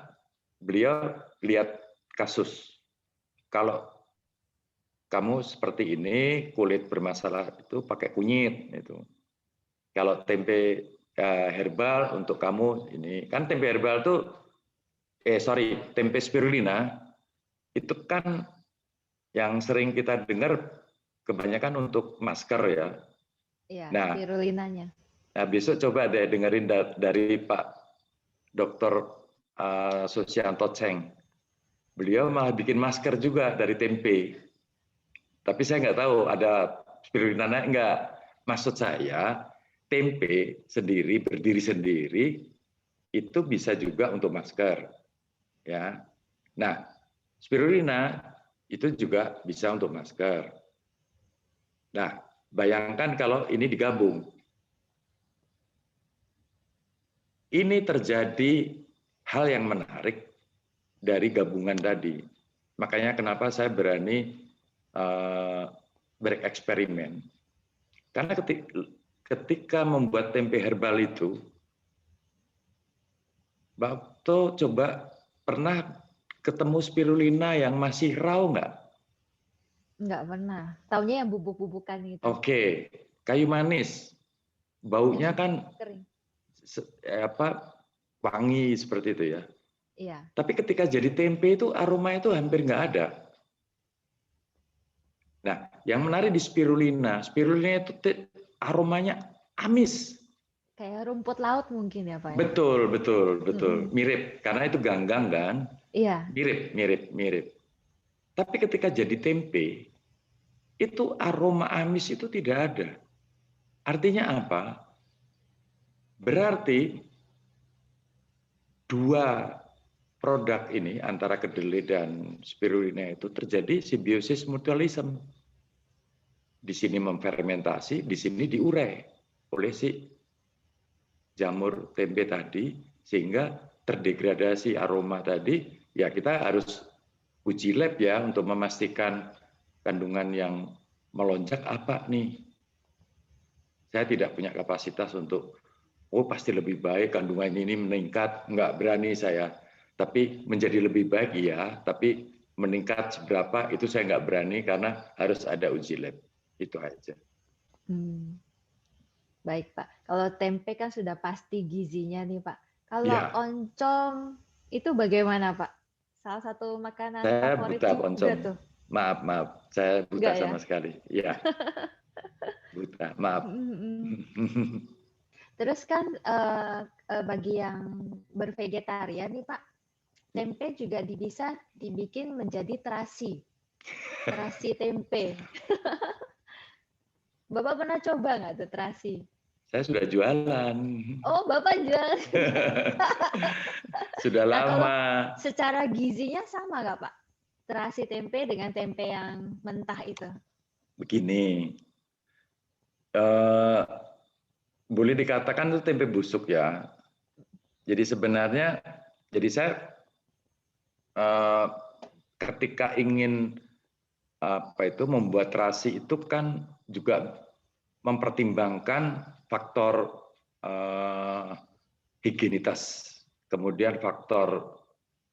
beliau lihat kasus, kalau kamu seperti ini kulit bermasalah itu pakai kunyit itu. Kalau tempe herbal untuk kamu ini. Kan tempe herbal tuh, tempe spirulina itu kan yang sering kita dengar kebanyakan untuk masker ya. Iya, Nah, spirulinanya. Nah, besok coba deh dengerin dari Pak Dr. Susianto Cheng. Beliau malah bikin masker juga dari tempe. Tapi saya nggak tahu ada spirulinanya enggak. Maksud saya, tempe sendiri, berdiri sendiri, itu bisa juga untuk masker. Ya. Nah, spirulina itu juga bisa untuk masker. Nah, bayangkan kalau ini digabung. Ini terjadi hal yang menarik dari gabungan tadi. Makanya kenapa saya berani bereksperimen. Karena ketika membuat tempe herbal itu, Mbak Okto coba pernah ketemu spirulina yang masih raw nggak? Nggak pernah. Taunya yang bubuk-bubukan gitu. Oke, kayu manis. Baunya kan kering. Wangi seperti itu ya. Iya. Tapi ketika jadi tempe itu aroma itu hampir nggak ada. Nah, yang menarik di spirulina itu aromanya amis. Kayak rumput laut mungkin ya Pak? Betul. Mirip, karena itu ganggang kan? Iya. Mirip. Tapi ketika jadi tempe, itu aroma amis itu tidak ada. Artinya apa? Berarti dua produk ini antara kedelai dan spirulina itu terjadi simbiosis mutualisme. Di sini memfermentasi, di sini diurai oleh si jamur tempe tadi, sehingga terdegradasi aroma tadi. Ya kita harus uji lab ya untuk memastikan kandungan yang melonjak apa nih. Saya tidak punya kapasitas untuk pasti lebih baik kandungan ini meningkat, nggak berani saya. Tapi menjadi lebih baik ya, tapi meningkat seberapa itu saya nggak berani karena harus ada uji lab. Itu aja. Baik Pak, kalau tempe kan sudah pasti gizinya nih Pak. Kalau Ya. oncom itu bagaimana Pak? Salah satu makanan Saya favorit buta juga oncom. tuh. Maaf, saya buta Enggak, sama ya? sekali. Iya. Buta, maaf. Terus kan bagi yang bervegetarian nih Pak, tempe juga bisa dibikin menjadi terasi tempe. Bapak pernah coba nggak tuh terasi? Saya sudah jualan. Oh, Bapak jual. Sudah Nah, lama. kalau secara gizinya sama nggak Pak? Terasi tempe dengan tempe yang mentah itu? Begini, boleh dikatakan itu tempe busuk ya. Jadi sebenarnya, saya ketika ingin membuat terasi itu kan juga mempertimbangkan faktor higienitas, kemudian faktor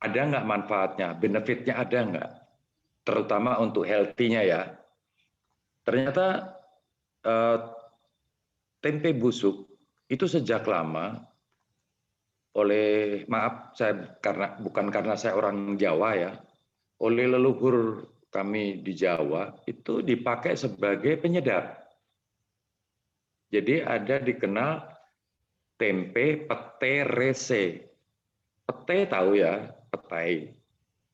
ada nggak manfaatnya, benefitnya ada nggak, terutama untuk healthy-nya ya. Ternyata tempe busuk itu sejak lama bukan karena saya orang Jawa ya, oleh leluhur kami di Jawa itu dipakai sebagai penyedap. Jadi ada dikenal tempe pete rese. Pete tahu ya, petai.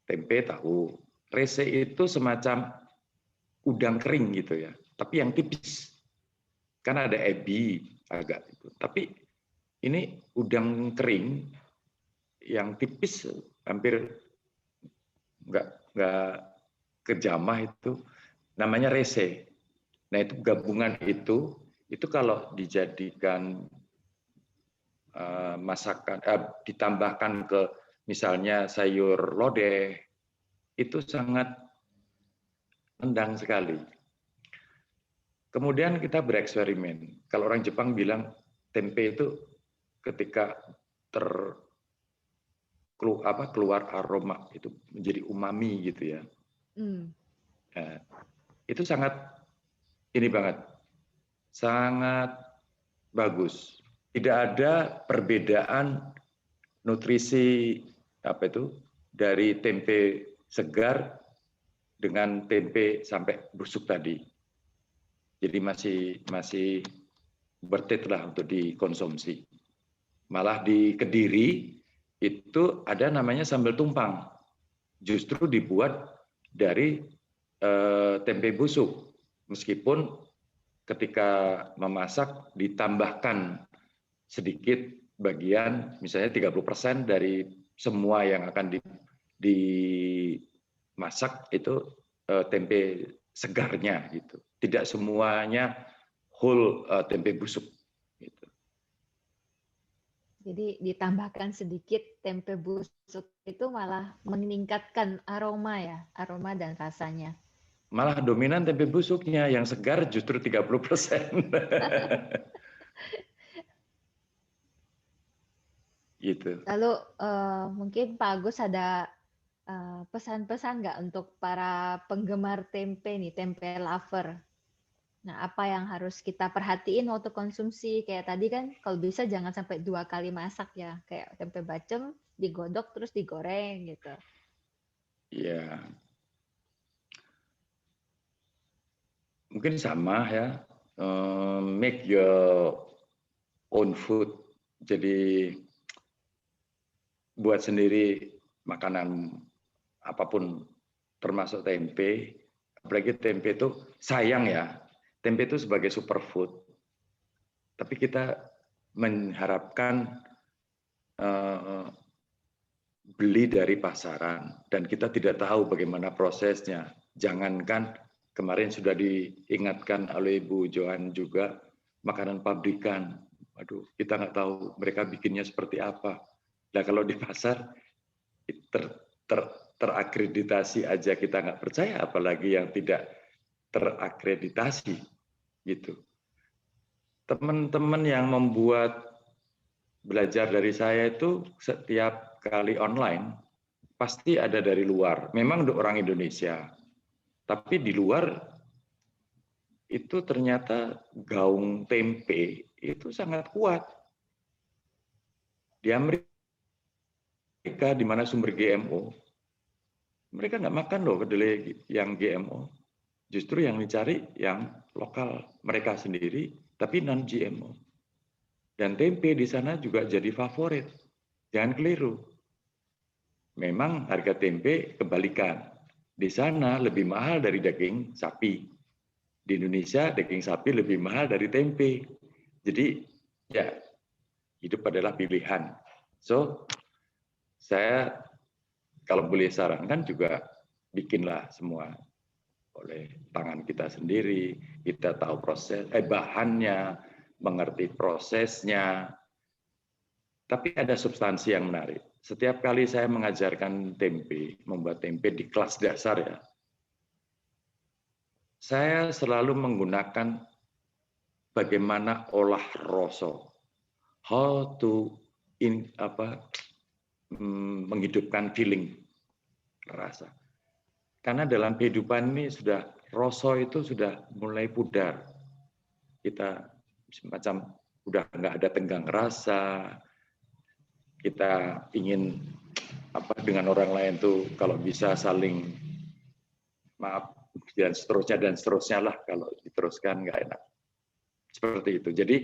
Tempe tahu. Rese itu semacam udang kering gitu ya, tapi yang tipis. Kan ada ebi agak itu. Tapi ini udang kering yang tipis, hampir nggak kejamah itu, namanya rese. Nah itu gabungan itu kalau dijadikan masakan, ditambahkan ke misalnya sayur lodeh, itu sangat nendang sekali. Kemudian kita bereksperimen. Kalau orang Jepang bilang tempe itu ketika keluar aroma itu menjadi umami gitu ya. Nah, itu sangat sangat bagus. tidak ada perbedaan nutrisi dari tempe segar dengan tempe sampai busuk tadi. Jadi masih worth it lah untuk dikonsumsi. Malah di Kediri itu ada namanya sambal tumpang. Justru dibuat dari tempe busuk. Meskipun ketika memasak ditambahkan sedikit bagian, misalnya 30% dari semua yang akan dimasak itu tempe segarnya gitu. Tidak semuanya whole tempe busuk gitu. Jadi ditambahkan sedikit tempe busuk itu malah meningkatkan aroma ya, aroma dan rasanya. Malah dominan tempe busuknya, yang segar justru 30%. Gitu. Lalu mungkin Pak Agus ada pesan-pesan nggak untuk para penggemar tempe nih, tempe lover? Nah, apa yang harus kita perhatiin waktu konsumsi? Kayak tadi kan, kalau bisa jangan sampai 2 kali masak ya. Kayak tempe bacem, digodok terus digoreng gitu. Iya. Mungkin sama ya. Make your own food. Jadi buat sendiri makanan apapun, termasuk tempe. Apalagi tempe itu sayang ya. Tempe itu sebagai superfood, tapi kita mengharapkan beli dari pasaran dan kita tidak tahu bagaimana prosesnya. Jangankan kemarin sudah diingatkan oleh Ibu Johan juga makanan pabrikan. Aduh, kita nggak tahu mereka bikinnya seperti apa. Nah kalau di pasar terakreditasi aja kita nggak percaya, apalagi yang tidak terakreditasi gitu. Teman-teman yang membuat belajar dari saya itu setiap kali online pasti ada dari luar. Memang untuk orang Indonesia, tapi di luar itu ternyata gaung tempe itu sangat kuat. Di Amerika di mana sumber GMO, mereka nggak makan loh kedelai yang GMO. Justru yang dicari yang lokal mereka sendiri, tapi non GMO. Dan tempe di sana juga jadi favorit. Jangan keliru. Memang harga tempe kebalikan. Di sana lebih mahal dari daging sapi. Di Indonesia daging sapi lebih mahal dari tempe. Jadi ya hidup adalah pilihan. So saya kalau boleh sarankan juga bikinlah semua oleh tangan kita sendiri, kita tahu proses bahannya, mengerti prosesnya. Tapi ada substansi yang menarik. Setiap kali saya mengajarkan tempe, membuat tempe di kelas dasar ya, saya selalu menggunakan bagaimana olah rasa, how to menghidupkan feeling rasa. Karena dalam kehidupan ini sudah rasa itu sudah mulai pudar. Kita semacam udah nggak ada tenggang rasa. Kita ingin dengan orang lain tuh kalau bisa saling maaf dan seterusnya lah, kalau diteruskan nggak enak. Seperti itu. Jadi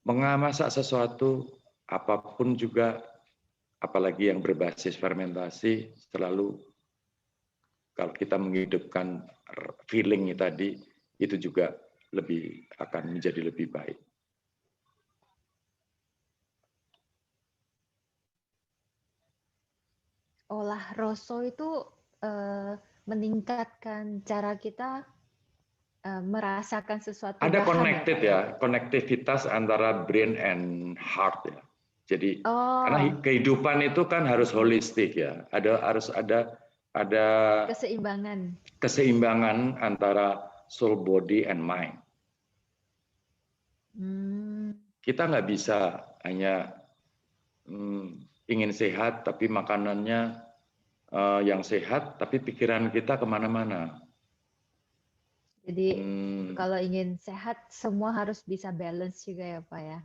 memasak sesuatu apapun juga, apalagi yang berbasis fermentasi, selalu kalau kita menghidupkan feeling tadi, itu juga akan menjadi lebih baik. Olah rasa itu meningkatkan cara kita merasakan sesuatu. Ada connected ya, konektivitas antara brain and heart ya. Jadi karena kehidupan itu kan harus holistik ya, harus ada keseimbangan antara soul, body, and mind. Kita nggak bisa hanya ingin sehat tapi makanannya yang sehat, tapi pikiran kita kemana-mana. Jadi kalau ingin sehat semua harus bisa balance juga ya Pak ya.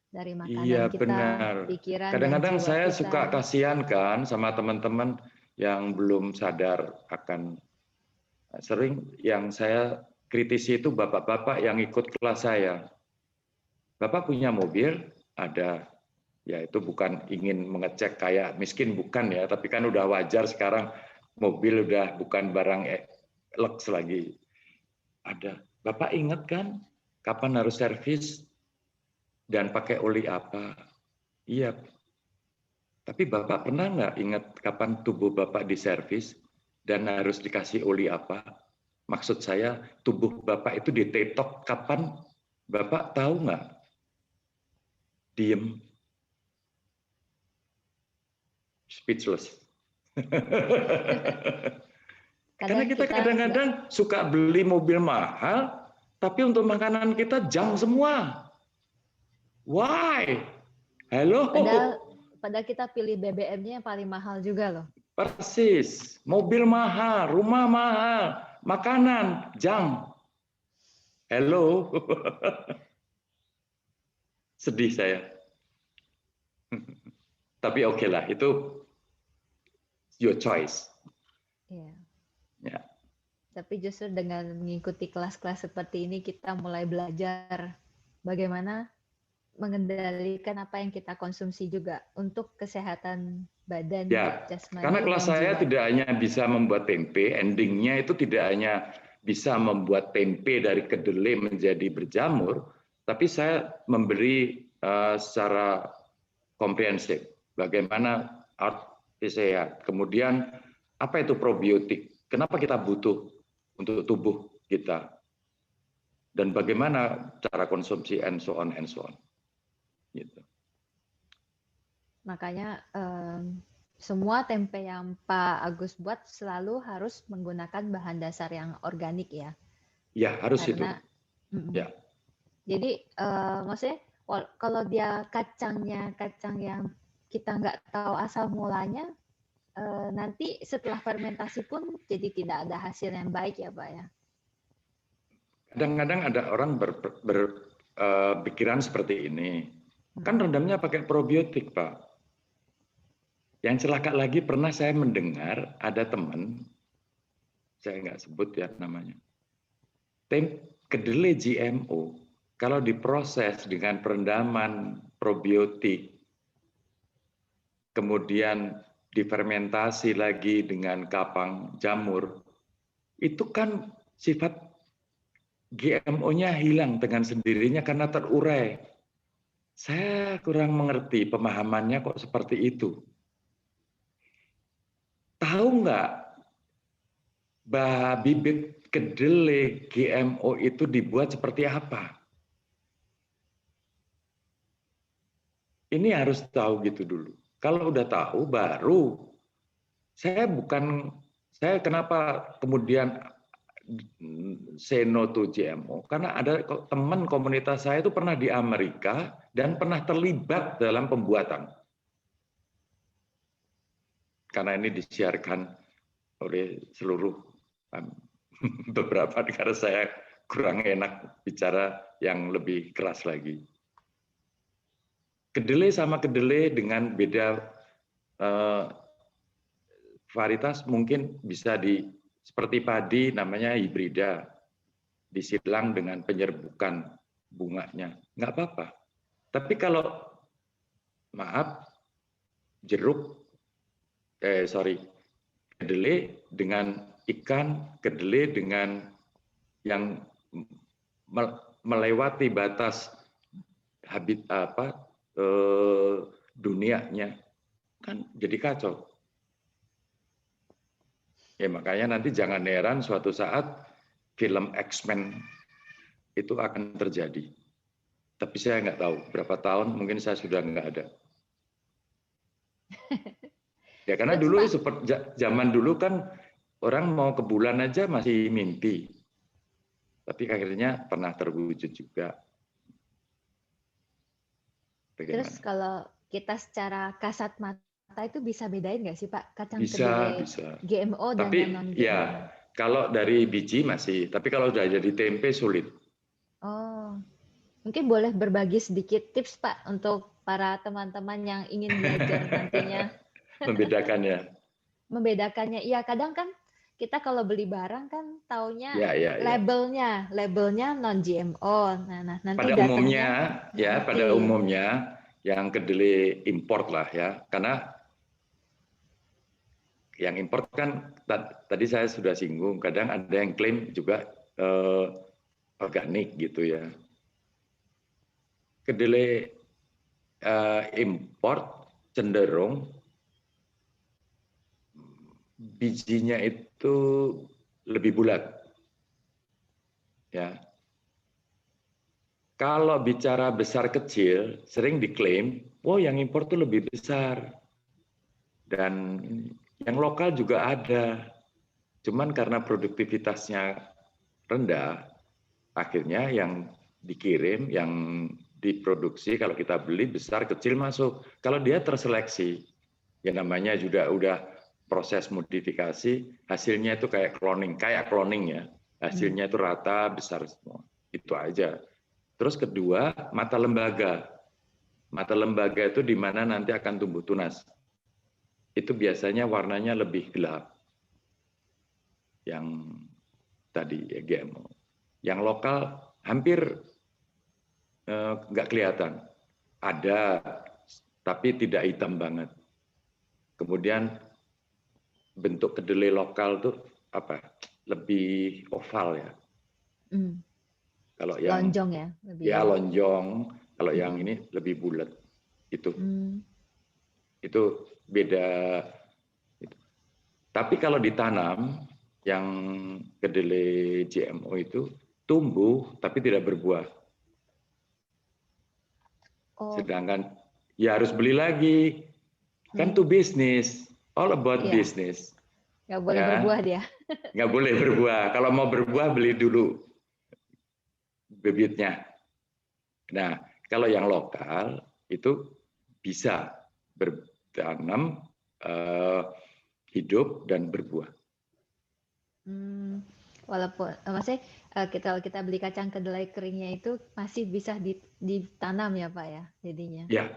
Dari Iya makanan kita, benar. pikiran dan Kadang-kadang jiwa saya kita. suka kasihan kan sama teman-teman yang belum sadar akan sering yang saya kritisi itu bapak-bapak yang ikut kelas saya. Bapak punya mobil, ada. Ya itu bukan ingin mengecek kayak miskin, bukan ya. Tapi kan udah wajar sekarang mobil udah bukan barang lux lagi. Ada. Bapak ingat kan kapan harus servis dan pakai oli apa? Iya. Tapi Bapak pernah nggak ingat kapan tubuh Bapak diservis dan harus dikasih oli apa? Maksud saya tubuh Bapak itu ditetok kapan? Bapak tahu nggak? Diem. Speechless. Karena kita kadang-kadang suka beli mobil mahal, tapi untuk makanan kita junk semua. Why? Halo? Padahal kita pilih BBM-nya yang paling mahal juga loh. Persis. Mobil mahal, rumah mahal, makanan junk. Halo? Sedih saya. Tapi oke lah, itu your choice. Iya. Ya. Tapi justru dengan mengikuti kelas-kelas seperti ini kita mulai belajar bagaimana mengendalikan apa yang kita konsumsi juga untuk kesehatan badan, ya, jasmani, karena kelas dan saya jiwa. tidak hanya bisa membuat tempe, endingnya itu tidak hanya bisa membuat tempe dari kedelai menjadi berjamur, tapi saya memberi secara komprehensif bagaimana art sehat. Kemudian apa itu probiotik? Kenapa kita butuh untuk tubuh kita? Dan bagaimana cara konsumsi and so on and so on. Gitu. Makanya semua tempe yang Pak Agus buat selalu harus menggunakan bahan dasar yang organik ya. Ya harus karena, itu. Ya. Jadi maksudnya kalau dia kacang yang kita nggak tahu asal mulanya, nanti setelah fermentasi pun jadi tidak ada hasil yang baik ya Pak ya. Kadang-kadang ada orang berpikiran seperti ini. Kan rendamnya pakai probiotik, Pak. Yang celaka lagi pernah saya mendengar ada teman, saya nggak sebut ya namanya, kedelai GMO, kalau diproses dengan perendaman probiotik, kemudian difermentasi lagi dengan kapang jamur, itu kan sifat GMO-nya hilang dengan sendirinya karena terurai. Saya kurang mengerti pemahamannya kok seperti itu. Tahu nggak bibit kedelai GMO itu dibuat seperti apa? Ini harus tahu gitu dulu. Kalau udah tahu baru saya kenapa kemudian say no to GMO, karena ada teman komunitas saya itu pernah di Amerika dan pernah terlibat dalam pembuatan. Karena ini disiarkan oleh seluruh beberapa negara, saya kurang enak bicara yang lebih keras lagi. Kedelai sama kedelai dengan beda varietas mungkin bisa seperti padi namanya hibrida, disilang dengan penyerbukan bunganya, nggak apa-apa. Tapi kalau kedelai dengan ikan, kedelai dengan yang melewati batas dunianya, kan jadi kacau. Ya makanya nanti jangan heran suatu saat film X-Men itu akan terjadi. Tapi saya nggak tahu berapa tahun, mungkin saya sudah nggak ada. Ya karena dulu seperti zaman dulu kan orang mau ke bulan aja masih mimpi. Tapi akhirnya pernah terwujud juga. Bagaimana? Terus kalau kita secara kasat mata itu bisa bedain nggak sih Pak kacang bisa, kedelai bisa. GMO dan tapi, non-GMO? Ya, Kalau dari biji masih, tapi kalau udah jadi tempe sulit. Oh, mungkin boleh berbagi sedikit tips Pak untuk para teman-teman yang ingin belajar nantinya. Membedakannya. Membedakannya, iya kadang kan kita kalau beli barang kan taunya Ya. labelnya non-GMO. Nah, nanti Pada umumnya, datangnya, pada umumnya yang kedelai import lah ya, karena yang import kan tadi saya sudah singgung, kadang ada yang klaim juga organik gitu ya. Kedelai import cenderung bijinya itu lebih bulat. Ya. Kalau bicara besar kecil, sering diklaim, oh yang impor itu lebih besar. Dan yang lokal juga ada. Cuman karena produktivitasnya rendah, akhirnya yang dikirim, yang diproduksi, kalau kita beli besar kecil masuk. Kalau dia terseleksi, ya namanya juga udah proses modifikasi, hasilnya itu kayak cloning ya. Hasilnya itu rata, besar semua. Itu aja. Terus kedua, mata lembaga. Mata lembaga itu di mana nanti akan tumbuh tunas. Itu biasanya warnanya lebih gelap. Yang tadi ya, GMO. Yang lokal hampir nggak kelihatan. Ada, tapi tidak hitam banget. Kemudian bentuk kedelai lokal tuh apa? Lebih oval ya. Kalau yang lonjong ya, lebih. Ya lonjong. Kalau yang ini lebih bulat. Itu beda. Tapi kalau ditanam, yang kedelai GMO itu tumbuh tapi tidak berbuah. Sedangkan ya harus beli lagi. Kan itu bisnis, all about business. Nggak boleh berbuah dia. Nggak boleh berbuah. Kalau mau berbuah beli dulu bibitnya. Nah, kalau yang lokal itu bisa bertanam, hidup dan berbuah. Walaupun maksudnya kita beli kacang kedelai keringnya itu masih bisa ditanam ya Pak ya jadinya. Ya,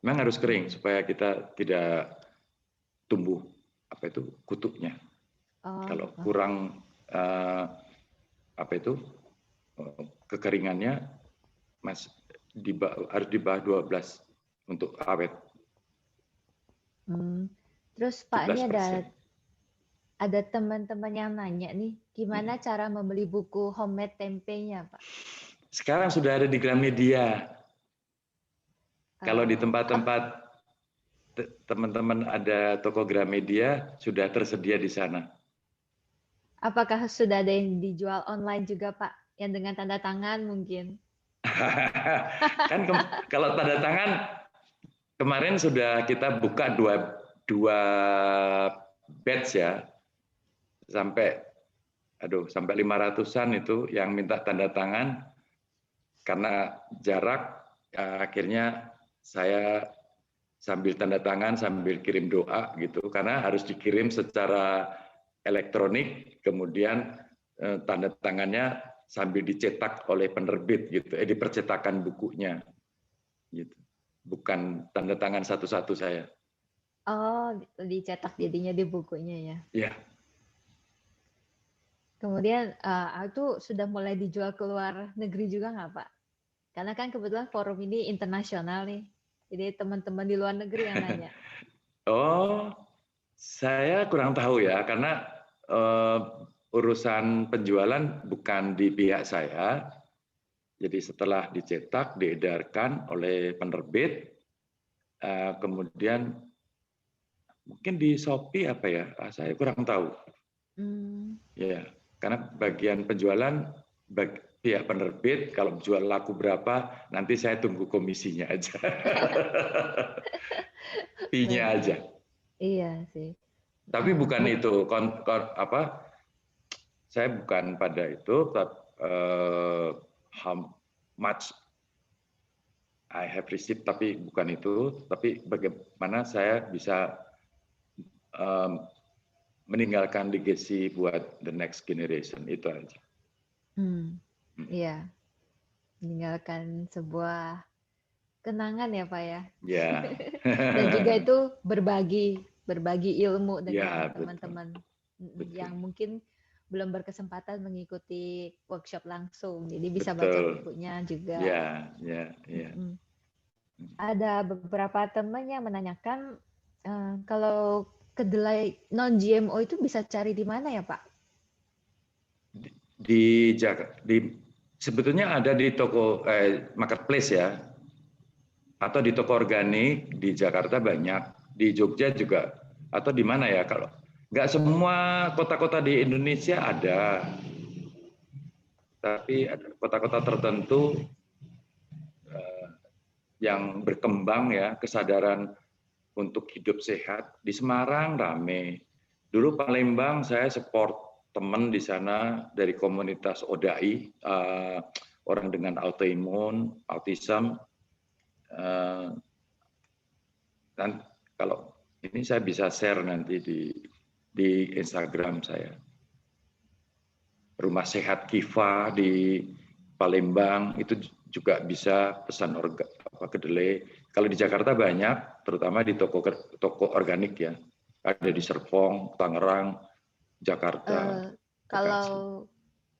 memang harus kering supaya kita tidak tumbuh kutunya. Kalau kurang kekeringannya harus di bawah 12 untuk awet. Terus Pak 17%. Ini ada teman-teman yang nanya nih, gimana cara membeli buku homemade tempenya, Pak? Sekarang sudah ada di Gramedia. Kalau di tempat-tempat teman-teman ada toko Gramedia, sudah tersedia di sana. Apakah sudah ada yang dijual online juga, Pak? Yang dengan tanda tangan mungkin? Kan kalau tanda tangan, kemarin sudah kita buka dua batch ya. Sampai 500-an itu yang minta tanda tangan karena jarak, akhirnya saya sambil tanda tangan sambil kirim doa gitu karena harus dikirim secara elektronik, kemudian tanda tangannya sambil dicetak oleh penerbit gitu, di percetakan bukunya gitu, bukan tanda tangan satu-satu saya. Oh, dicetak jadinya di bukunya ya? Iya. Kemudian itu sudah mulai dijual ke luar negeri juga nggak Pak? Karena kan kebetulan forum ini internasional nih, jadi teman-teman di luar negeri yang nanya. Oh, saya kurang tahu ya, karena urusan penjualan bukan di pihak saya. Jadi setelah dicetak, diedarkan oleh penerbit, kemudian mungkin di Shopee apa ya, saya kurang tahu. Ya. Karena bagian penjualan pihak penerbit, kalau jual laku berapa, nanti saya tunggu komisinya aja. Fee-nya aja. Iya sih. Tapi bukan itu, saya bukan pada itu, how much I have received, tapi bukan itu, tapi bagaimana saya bisa meninggalkan legacy buat the next generation, itu aja. Iya, meninggalkan sebuah kenangan ya Pak ya. Ya. Dan juga itu berbagi ilmu dengan Ya, teman-teman yang mungkin belum berkesempatan mengikuti workshop langsung, jadi bisa baca bukunya juga. Ya. Ada beberapa teman yang menanyakan kalau kedelai non GMO itu bisa cari di mana ya Pak? Sebetulnya ada di toko marketplace ya, atau di toko organik di Jakarta banyak, di Jogja juga, atau di mana ya, kalau nggak semua kota-kota di Indonesia ada, tapi ada kota-kota tertentu yang berkembang ya kesadaran untuk hidup sehat. Di Semarang rame. Dulu Palembang saya support teman di sana dari komunitas ODAI, orang dengan autoimun, autism. Dan kalau ini saya bisa share nanti di Instagram saya. Rumah Sehat Kiva di Palembang itu juga bisa pesan kedelai. Kalau di Jakarta banyak, terutama di toko organik ya. Ada di Serpong, Tangerang, Jakarta. Kalau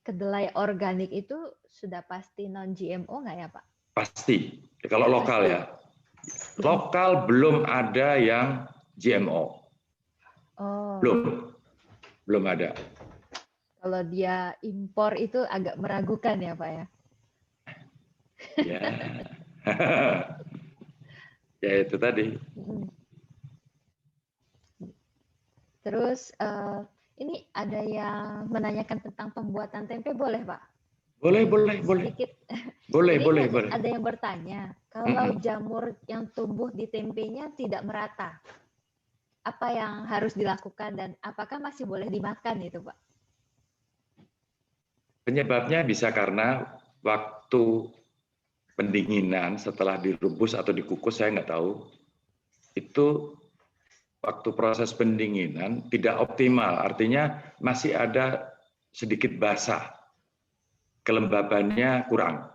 kedelai organik itu sudah pasti non GMO nggak ya Pak? Pasti. Kalau lokal ya. Lokal belum ada yang GMO. Belum ada. Kalau dia impor itu agak meragukan ya Pak ya? Ya. Ya itu tadi. Terus ini ada yang menanyakan tentang pembuatan tempe, boleh Pak? Boleh. Sedikit. Boleh. Ada yang bertanya, kalau jamur yang tumbuh di tempenya tidak merata, apa yang harus dilakukan dan apakah masih boleh dimakan itu Pak? Penyebabnya bisa karena waktu pendinginan setelah direbus atau dikukus, saya nggak tahu, itu waktu proses pendinginan tidak optimal, artinya masih ada sedikit basah, kelembabannya kurang.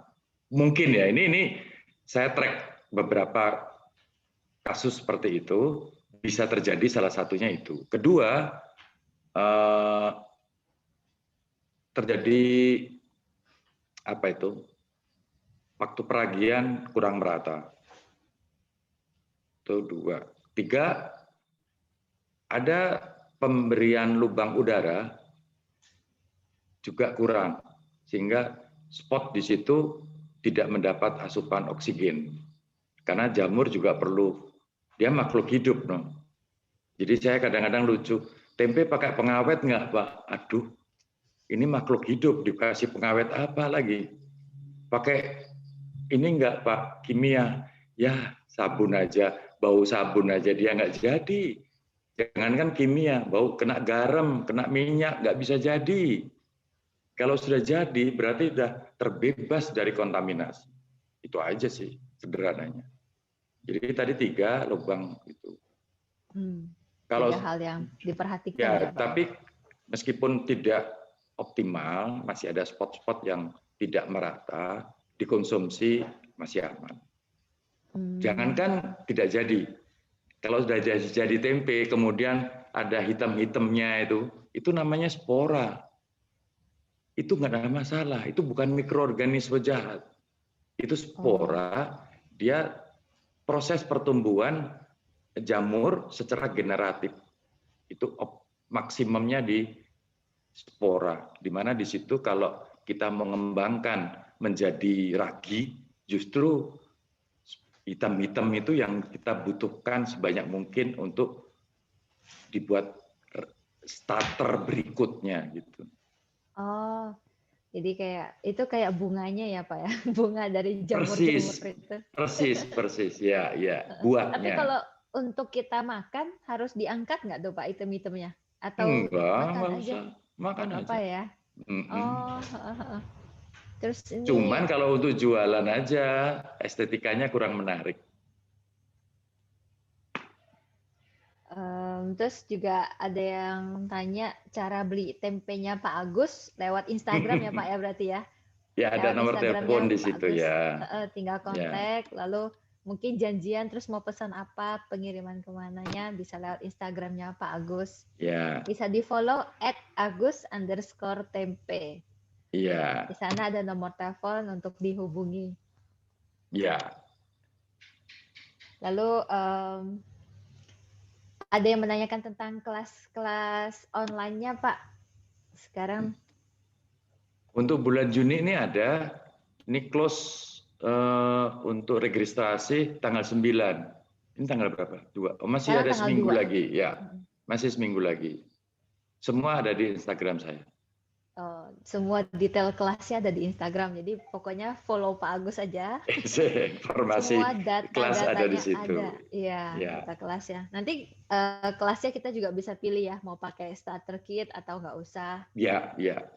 Mungkin ya, ini saya track beberapa kasus seperti itu, bisa terjadi salah satunya itu. Kedua, terjadi waktu peragian kurang merata. Itu 2. 3, ada pemberian lubang udara juga kurang, sehingga spot di situ tidak mendapat asupan oksigen. Karena jamur juga perlu, dia makhluk hidup. Jadi saya kadang-kadang lucu, tempe pakai pengawet nggak Pak? Aduh, ini makhluk hidup, dikasih pengawet apa lagi? Pakai ini enggak Pak, kimia? Ya sabun aja, bau sabun aja dia nggak jadi. Jangankan kimia, bau kena garam, kena minyak, nggak bisa jadi. Kalau sudah jadi, berarti sudah terbebas dari kontaminasi. Itu aja sih, sederhananya. Jadi tadi 3 lubang itu. Kalau 3 hal yang diperhatikan. Ya, tapi meskipun tidak optimal, masih ada spot-spot yang tidak merata, dikonsumsi masih aman. Jangankan tidak jadi. Kalau sudah jadi tempe, kemudian ada hitam-hitamnya itu namanya spora. Itu nggak ada masalah, itu bukan mikroorganisme jahat. Itu spora, dia proses pertumbuhan jamur secara generatif. Itu maksimumnya di spora, di mana di situ kalau kita mengembangkan menjadi ragi, justru hitam-hitam itu yang kita butuhkan sebanyak mungkin untuk dibuat starter berikutnya gitu. Oh, jadi kayak bunganya ya Pak ya, bunga dari jamur-jamur itu. Persis, ya, buahnya. Tapi kalau untuk kita makan harus diangkat nggak tuh Pak item-itemnya? Atau makan aja. Apa ya? Terus ini... Cuman kalau untuk jualan aja, estetikanya kurang menarik. Terus juga ada yang tanya cara beli tempenya Pak Agus lewat Instagram ya Pak ya berarti ya? Ya, ada Lewat nomor telepon Instagramnya di Pak situ Agus. ya. Tinggal kontak, lalu mungkin janjian terus mau pesan apa, pengiriman kemananya bisa lewat Instagramnya Pak Agus. Ya. Bisa di follow @agus_tempe. Iya. Di sana ada nomor telepon untuk dihubungi. Ya. Lalu ada yang menanyakan tentang kelas-kelas online-nya Pak. Sekarang untuk bulan Juni ini ada, ini close untuk registrasi tanggal 9. Ini tanggal berapa? 2. Oh, masih ada seminggu 2. lagi, ya. Masih seminggu lagi. Semua ada di Instagram saya. Semua detail kelasnya ada di Instagram. Jadi pokoknya follow Pak Agus aja. Informasi semua kelas ada di situ. Ada. Iya, data kelasnya. Nanti kelasnya kita juga bisa pilih ya, mau pakai starter kit atau nggak usah. Ya. Ya.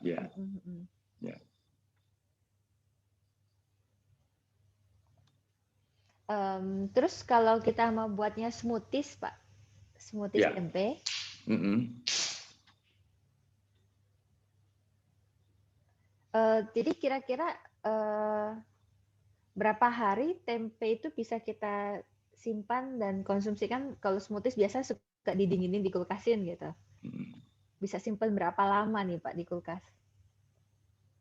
Terus kalau kita mau buatnya smoothies, Pak, smoothies tempe. Jadi kira-kira berapa hari tempe itu bisa kita simpan dan konsumsikan? Kalau smoothies biasa suka didinginin, dikulkasin gitu. Bisa simpan berapa lama nih Pak di kulkas?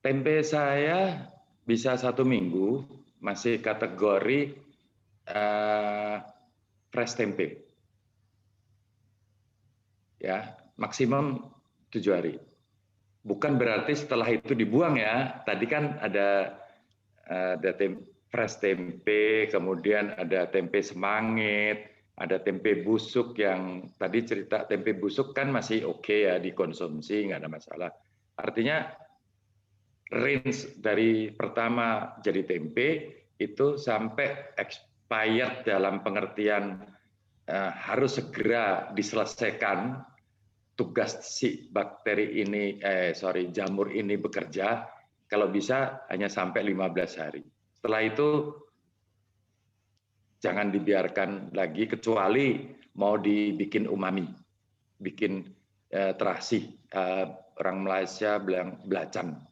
Tempe saya bisa 1 minggu, masih kategori fresh tempe. Ya, maksimum 7 hari. Bukan berarti setelah itu dibuang ya. Tadi kan ada fresh tempe, kemudian ada tempe semangit, ada tempe busuk yang tadi cerita tempe busuk kan masih oke ya dikonsumsi, nggak ada masalah. Artinya range dari pertama jadi tempe itu sampai expired dalam pengertian harus segera diselesaikan tugas si bakteri ini, jamur ini bekerja, kalau bisa hanya sampai 15 hari. Setelah itu jangan dibiarkan lagi, kecuali mau dibikin umami, bikin terasi. Orang Malaysia bilang belacan.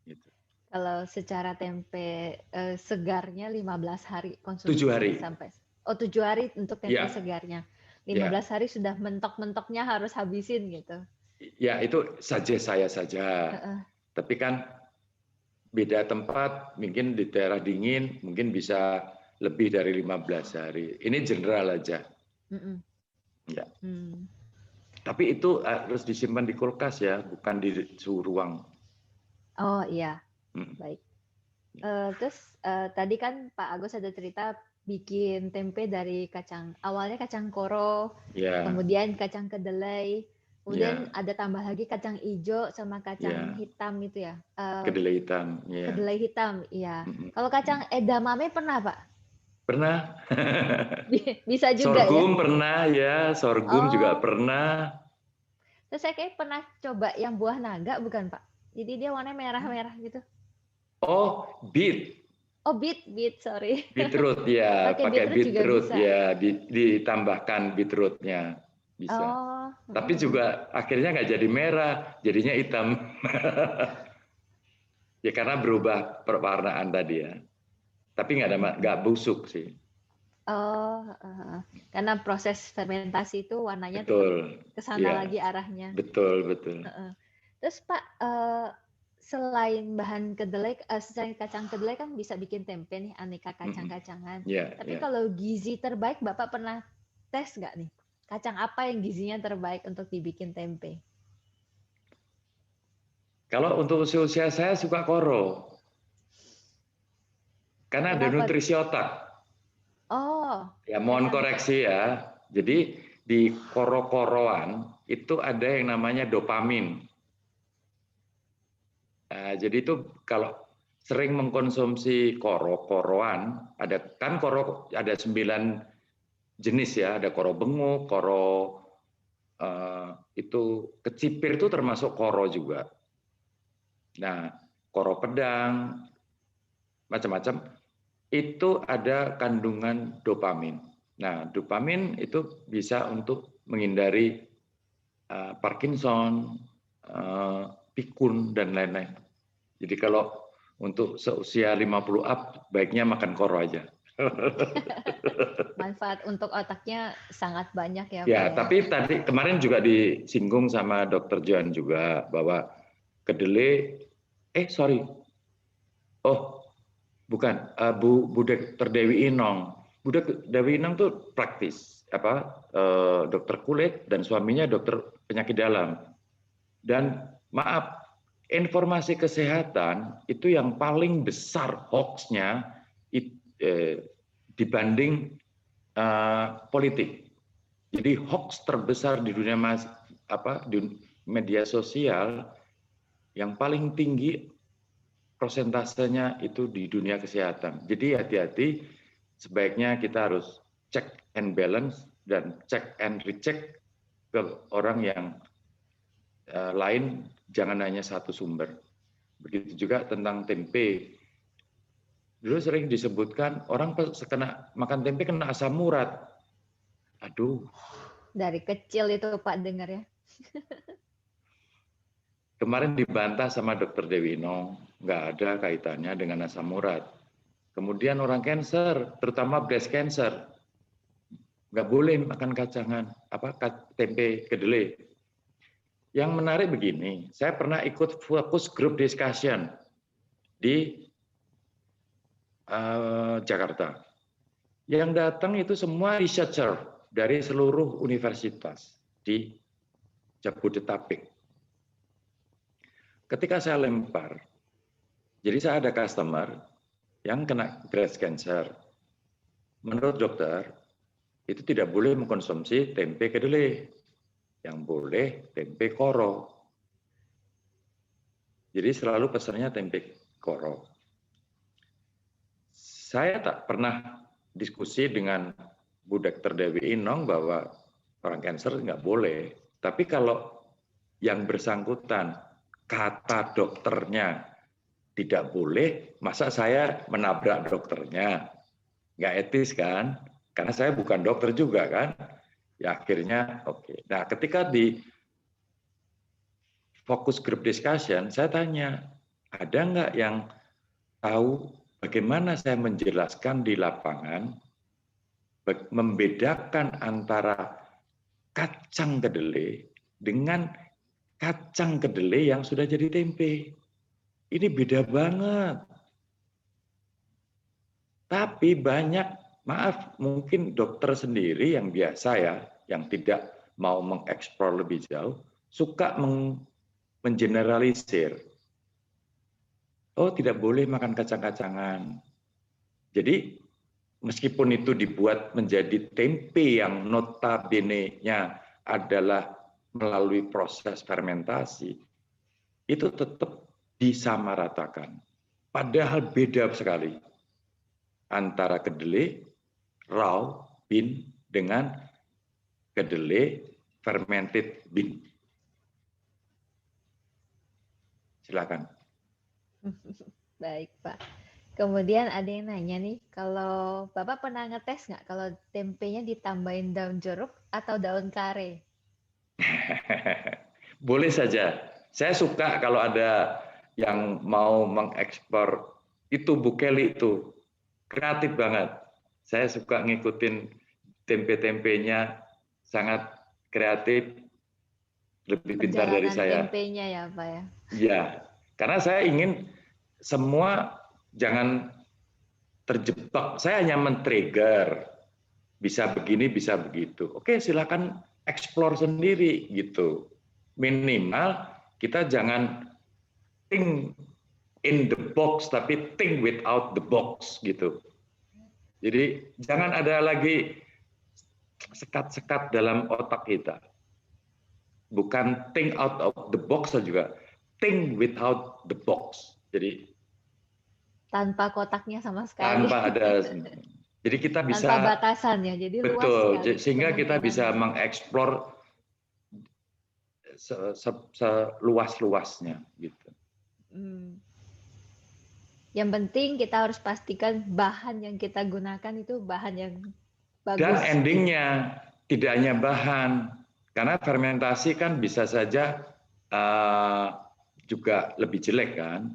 Gitu. Kalau secara tempe segarnya 15 hari konsumsi 7 hari. Sampai 7 hari untuk tempe segarnya. 15 hari sudah mentok-mentoknya harus habisin gitu. Ya, itu saya saja. Tapi kan beda tempat, mungkin di daerah dingin, mungkin bisa lebih dari 15 hari. Ini general aja. Ya. Tapi itu harus disimpan di kulkas ya, bukan di suhu ruang. Oh iya, baik. Terus tadi kan Pak Agus ada cerita bikin tempe dari awalnya kacang koro, kemudian kacang kedelai, kemudian ada tambah lagi kacang hijau sama kacang hitam itu ya. Kedelai hitam. Kedelai hitam, iya. Kalau kacang edamame pernah Pak? Pernah. Bisa juga sorghum pernah ya, sorghum juga pernah. Terus saya kayak pernah coba yang buah naga bukan Pak? Jadi dia warnanya merah-merah gitu. Oh, beet. Oh, beet, sorry. Beetroot ya, pakai beetroot ya, ditambahkan beetrootnya bisa. Tapi juga akhirnya nggak jadi merah, jadinya hitam. Ya karena berubah perwarnaan tadi ya. Tapi nggak busuk sih. Karena proses fermentasi itu warnanya ke sana lagi arahnya. Betul. Terus Pak, selain bahan kedelai, selain kacang kedelai kan bisa bikin tempe nih, aneka kacang-kacangan. Tapi kalau gizi terbaik, Bapak pernah tes nggak nih? Kacang apa yang gizinya terbaik untuk dibikin tempe? Kalau untuk usia saya suka koro. Karena ada nutrisi otak. Ya mohon koreksi ya. Jadi di koro-koroan itu ada yang namanya dopamin. Jadi itu kalau sering mengkonsumsi koro-koroan, ada 9 jenis ya, ada koro benguk, koro itu kecipir itu termasuk koro juga. Nah, koro pedang, macam-macam, itu ada kandungan dopamin. Nah, dopamin itu bisa untuk menghindari Parkinson, pikun dan lain-lain. Jadi kalau untuk seusia 50 up baiknya makan koro aja. Manfaat untuk otaknya sangat banyak ya, Pak. Ya, tapi tadi kemarin juga disinggung sama Dr. Johan juga bahwa kedelai, bukan, Bu Dr. Dewi Inong. Bu Dr. Dewi Inong tuh praktis, dokter kulit dan suaminya dokter penyakit dalam. Dan maaf, informasi kesehatan itu yang paling besar hoax-nya dibanding politik. Jadi hoax terbesar di dunia di media sosial yang paling tinggi prosentasenya itu di dunia kesehatan. Jadi hati-hati, sebaiknya kita harus check and balance dan check and recheck ke orang yang lain, jangan hanya satu sumber. Begitu juga tentang tempe. Dulu sering disebutkan orang kena makan tempe kena asam urat. Aduh. Dari kecil itu Pak dengar ya. Kemarin dibantah sama Dr. Dewi Inong, nggak ada kaitannya dengan asam urat. Kemudian orang cancer, terutama breast cancer, nggak boleh makan tempe kedelai. Yang menarik begini, saya pernah ikut focus group discussion di Jakarta. Yang datang itu semua researcher dari seluruh universitas di Jabodetabek. Ketika saya lempar, jadi saya ada customer yang kena breast cancer. Menurut dokter, itu tidak boleh mengkonsumsi tempe kedelai. Yang boleh tempe koro. Jadi selalu pesannya tempe koro. Saya tak pernah diskusi dengan Bu Dr. Dewi Inong bahwa orang cancer nggak boleh. Tapi kalau yang bersangkutan kata dokternya tidak boleh, masa saya menabrak dokternya? Nggak etis kan? Karena saya bukan dokter juga kan? Ya akhirnya oke. Nah ketika di focus group discussion, saya tanya, ada nggak yang tahu bagaimana saya menjelaskan di lapangan, membedakan antara kacang kedelai dengan kacang kedelai yang sudah jadi tempe. Ini beda banget. Tapi banyak, maaf, mungkin dokter sendiri yang biasa ya, yang tidak mau mengeksplor lebih jauh, suka mengeneralisir. Oh, tidak boleh makan kacang-kacangan. Jadi, meskipun itu dibuat menjadi tempe yang notabene-nya adalah melalui proses fermentasi, itu tetap disamaratakan. Padahal beda sekali antara kedelai raw bean dengan kedelai fermented bean. Silakan. Baik, Pak. Kemudian ada yang nanya nih, kalau Bapak pernah ngetes nggak kalau tempenya ditambahin daun jeruk atau daun kare? Boleh saja. Saya suka kalau ada yang mau mengekspor itu Bu Kelly itu. Kreatif banget. Saya suka ngikutin tempe-tempenya, sangat kreatif, lebih pintar dari saya. Tempenya ya, Pak ya? Iya, karena saya ingin semua jangan terjebak. Saya hanya men-trigger, bisa begini, bisa begitu. Oke, silakan explore sendiri gitu. Minimal kita jangan think in the box, tapi think without the box gitu. Jadi jangan ada lagi sekat-sekat dalam otak kita. Bukan think out of the box juga, think without the box. Jadi tanpa kotaknya sama sekali. Tanpa ada. Jadi kita bisa tanpa batasan ya. Jadi betul. Luas sehingga kita bisa mengeksplor seluas-luasnya gitu. Yang penting kita harus pastikan bahan yang kita gunakan itu bahan yang bagus. Dan endingnya tidak hanya bahan, karena fermentasi kan bisa saja juga lebih jelek kan,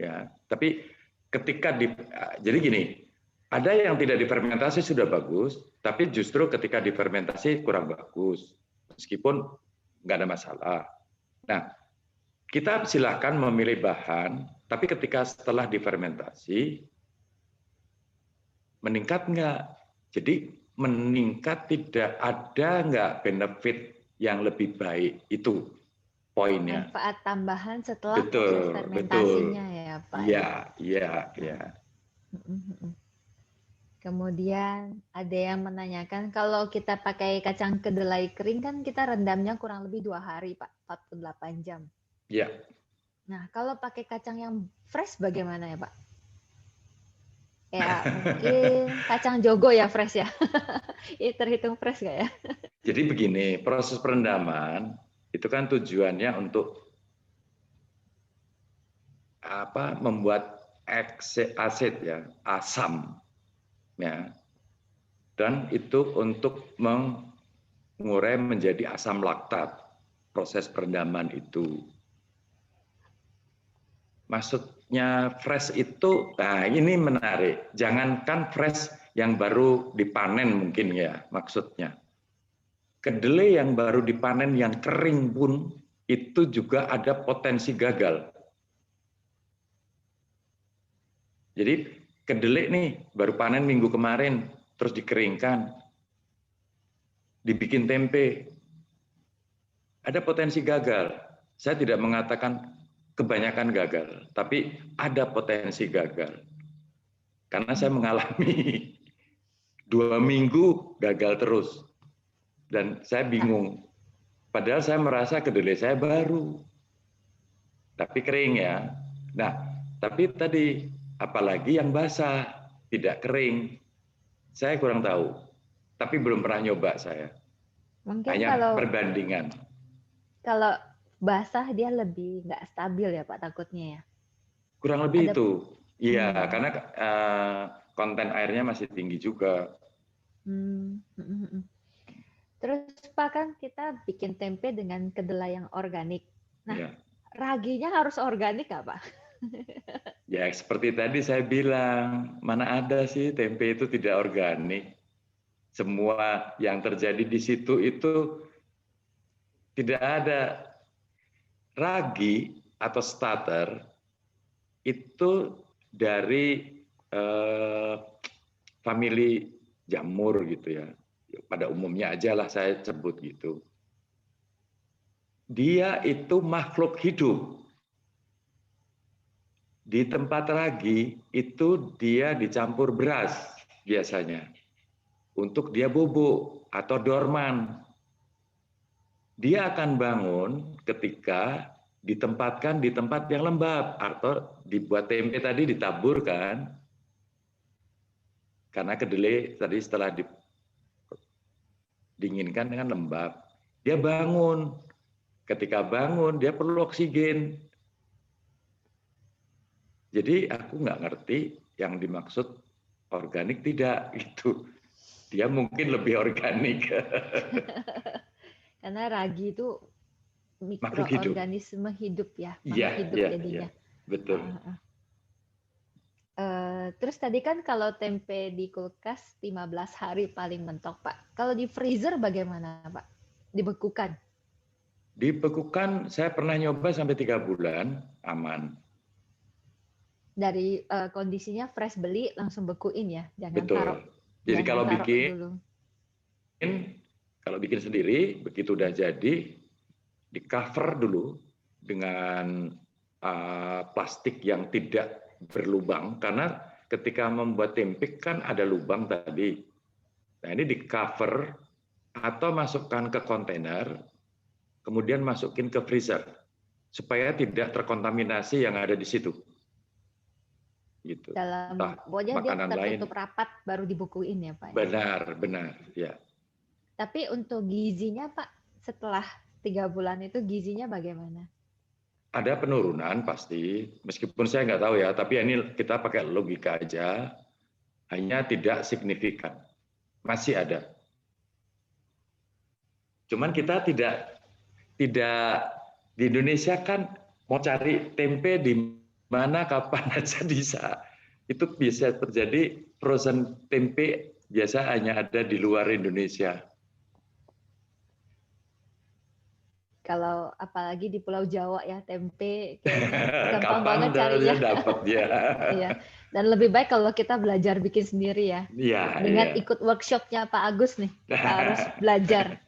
ya. Tapi ketika jadi gini, ada yang tidak difermentasi sudah bagus, tapi justru ketika difermentasi kurang bagus, meskipun nggak ada masalah. Nah, kita silahkan memilih bahan, tapi ketika setelah difermentasi meningkat nggak? Jadi meningkat tidak ada nggak benefit yang lebih baik, itu poinnya. Manfaat tambahan setelah proses fermentasinya ya Pak. Iya. Kemudian ada yang menanyakan kalau kita pakai kacang kedelai kering kan kita rendamnya kurang lebih 2 hari Pak, 48 jam. Iya. Nah kalau pakai kacang yang fresh bagaimana ya Pak? Ya mungkin kacang jogo ya fresh ya. Ini terhitung fresh nggak ya? Jadi begini, proses perendaman itu kan tujuannya untuk membuat asid ya, asam ya. Dan itu untuk mengurai menjadi asam laktat, proses perendaman itu. Maksudnya fresh itu, nah ini menarik. Jangankan fresh yang baru dipanen mungkin ya maksudnya. Kedelai yang baru dipanen yang kering pun itu juga ada potensi gagal. Jadi kedelai nih baru panen minggu kemarin, terus dikeringkan, dibikin tempe. Ada potensi gagal. Saya tidak mengatakan kebanyakan gagal, tapi ada potensi gagal. Karena saya mengalami 2 minggu gagal terus. Dan saya bingung. Padahal saya merasa kedelai saya baru. Tapi kering ya. Nah, tapi tadi apalagi yang basah, tidak kering. Saya kurang tahu. Tapi belum pernah nyoba saya. Mungkin hanya kalau perbandingan. Kalau basah dia lebih nggak stabil ya Pak takutnya ya. Kurang lebih itu. Iya, karena konten airnya masih tinggi juga. Terus Pak kan kita bikin tempe dengan kedelai yang organik. Nah, raginya harus organik nggak Pak? Ya seperti tadi saya bilang, mana ada sih tempe itu tidak organik. Semua yang terjadi di situ itu tidak ada. Ragi atau starter itu dari famili jamur gitu ya. Pada umumnya aja lah saya sebut gitu. Dia itu makhluk hidup. Di tempat ragi itu dia dicampur beras biasanya. Untuk dia bubuk atau dorman. Dia akan bangun ketika ditempatkan di tempat yang lembab atau dibuat tempe tadi ditaburkan. Karena kedelai tadi setelah didinginkan dengan lembab, dia bangun. Ketika bangun dia perlu oksigen. Jadi aku nggak ngerti yang dimaksud organik tidak itu. Dia mungkin lebih organik. Karena ragi itu mikroorganisme hidup ya, makhluk hidup jadinya. Betul. Terus tadi kan kalau tempe di kulkas 15 hari paling mentok Pak. Kalau di freezer bagaimana Pak? Dibekukan? Dibekukan saya pernah nyoba sampai 3 bulan aman. Dari kondisinya fresh beli langsung bekuin ya, jangan Betul. taruh. Jadi jangan kalau taruh bikin dulu. Kalau bikin sendiri, begitu udah jadi, di cover dulu dengan plastik yang tidak berlubang, karena ketika membuat tempe kan ada lubang tadi. Nah ini di cover atau masukkan ke kontainer, kemudian masukin ke freezer, supaya tidak terkontaminasi yang ada di situ. Gitu. Dalam pokoknya dia tertutup rapat baru dibukuin ya Pak? Benar, ya. Tapi untuk gizinya Pak, setelah 3 bulan itu gizinya bagaimana? Ada penurunan pasti, meskipun saya nggak tahu ya, tapi ini kita pakai logika aja, hanya tidak signifikan. Masih ada. Cuman kita tidak di Indonesia kan mau cari tempe di mana kapan aja bisa. Itu bisa terjadi, frozen tempe biasa hanya ada di luar Indonesia. Kalau apalagi di Pulau Jawa ya, tempe kayaknya gampang banget carinya. Dapat ya. Iya. Dan lebih baik kalau kita belajar bikin sendiri ya. Iya. Dengan ikut workshopnya Pak Agus nih, kita harus belajar.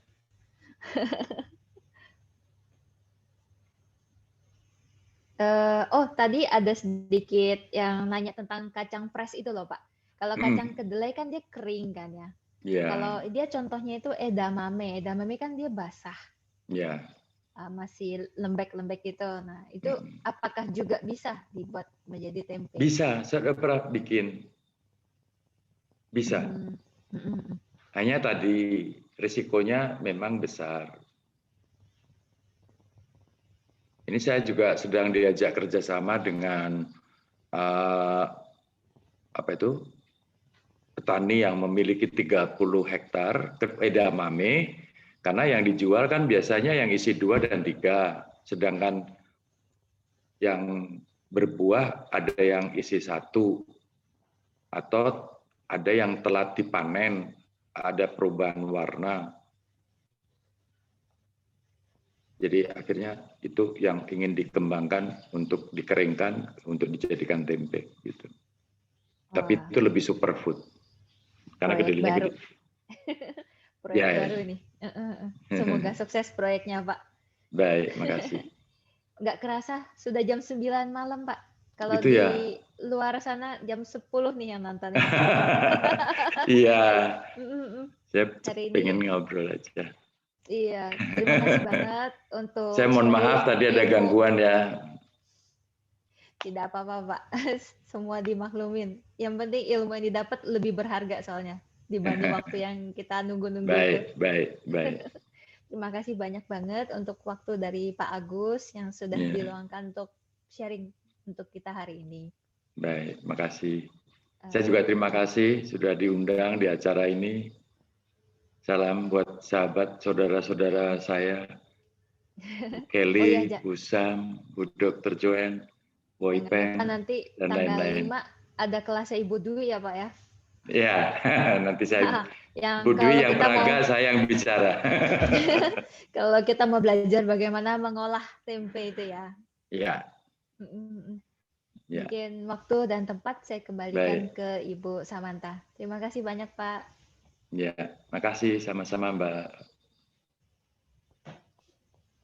Tadi ada sedikit yang nanya tentang kacang pres itu loh Pak. Kalau kacang kedelai kan dia kering kan ya. Yeah. Kalau dia contohnya itu edamame kan dia basah. Ya. Masih lembek-lembek gitu. Nah, itu apakah juga bisa dibuat menjadi tempe? Bisa, saya pernah bikin. Bisa. Hanya tadi risikonya memang besar. Ini saya juga sedang diajak kerjasama dengan petani yang memiliki 30 hektar edamame. Karena yang dijual kan biasanya yang isi 2 dan 3, sedangkan yang berbuah ada yang isi 1, atau ada yang telat dipanen, ada perubahan warna. Jadi akhirnya itu yang ingin dikembangkan untuk dikeringkan, untuk dijadikan tempe. Gitu. Tapi itu lebih superfood, karena kedelainya gede. Proyek baru ini. Semoga sukses proyeknya, Pak. Baik, makasih. Nggak kerasa sudah jam 9 malam, Pak. Kalau itu di ya? Luar sana jam 10 nih yang nonton. Iya. Saya hari pengen ini, ngobrol aja. Iya, terima kasih banget untuk... Saya mohon maaf tadi ada gangguan ya. Tidak apa-apa, Pak. Semua dimaklumin. Yang penting ilmu yang didapat lebih berharga soalnya dibanding waktu yang kita nunggu-nunggu. Baik. Terima kasih banyak banget untuk waktu dari Pak Agus yang sudah diluangkan untuk sharing untuk kita hari ini. Baik, makasih. Saya juga terima kasih sudah diundang di acara ini. Salam buat sahabat, saudara-saudara saya. Kelly, Usam, Bu Dr. Joen, Boypeng, nanti dan tanggal lain-lain. 5 ada kelasnya Ibu Dwi ya Pak ya? Ya, nanti saya yang Bu Dwi yang peraga, saya yang bicara. Kalau kita mau belajar bagaimana mengolah tempe itu ya. Iya. Mungkin waktu dan tempat saya kembalikan ke Ibu Samantha. Terima kasih banyak Pak. Ya, makasih sama-sama Mbak.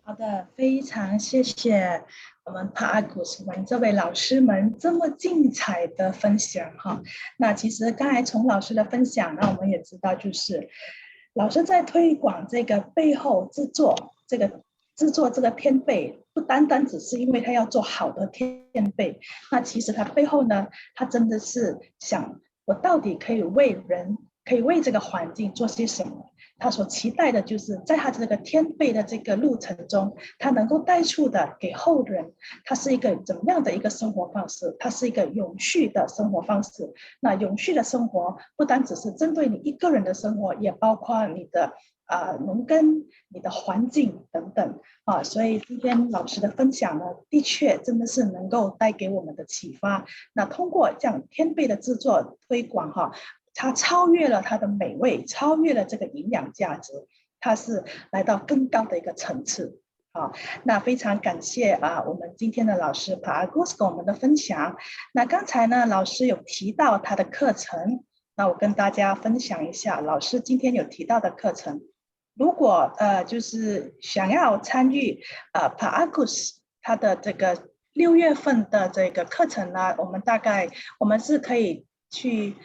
好的，非常谢谢我们帕阿古斯们这位老师们这么精彩的分享哈。那其实刚才从老师的分享呢，我们也知道，就是老师在推广这个背后制作这个天贝，不单单只是因为他要做好的天贝，那其实他背后呢，他真的是想我到底可以为人，可以为这个环境做些什么。他所期待的就是在他这个天贝的这个路程中，他能够带出的给后人，它是一个怎么样的一个生活方式？它是一个永续的生活方式。那永续的生活不单只是针对你一个人的生活，也包括你的农耕、你的环境等等啊。所以今天老师的分享呢，的确真的是能够带给我们的启发。那通过这样天贝的制作推广哈。它超越了它的美味，超越了这个营养价值，它是来到更高的一个层次。那非常感谢我们今天的老师帕阿古斯跟我们的分享。那刚才呢，老师有提到他的课程，那我跟大家分享一下，老师今天有提到的课程。如果就是想要参与帕阿古斯他的这个6月份的这个课程呢，我们是可以。去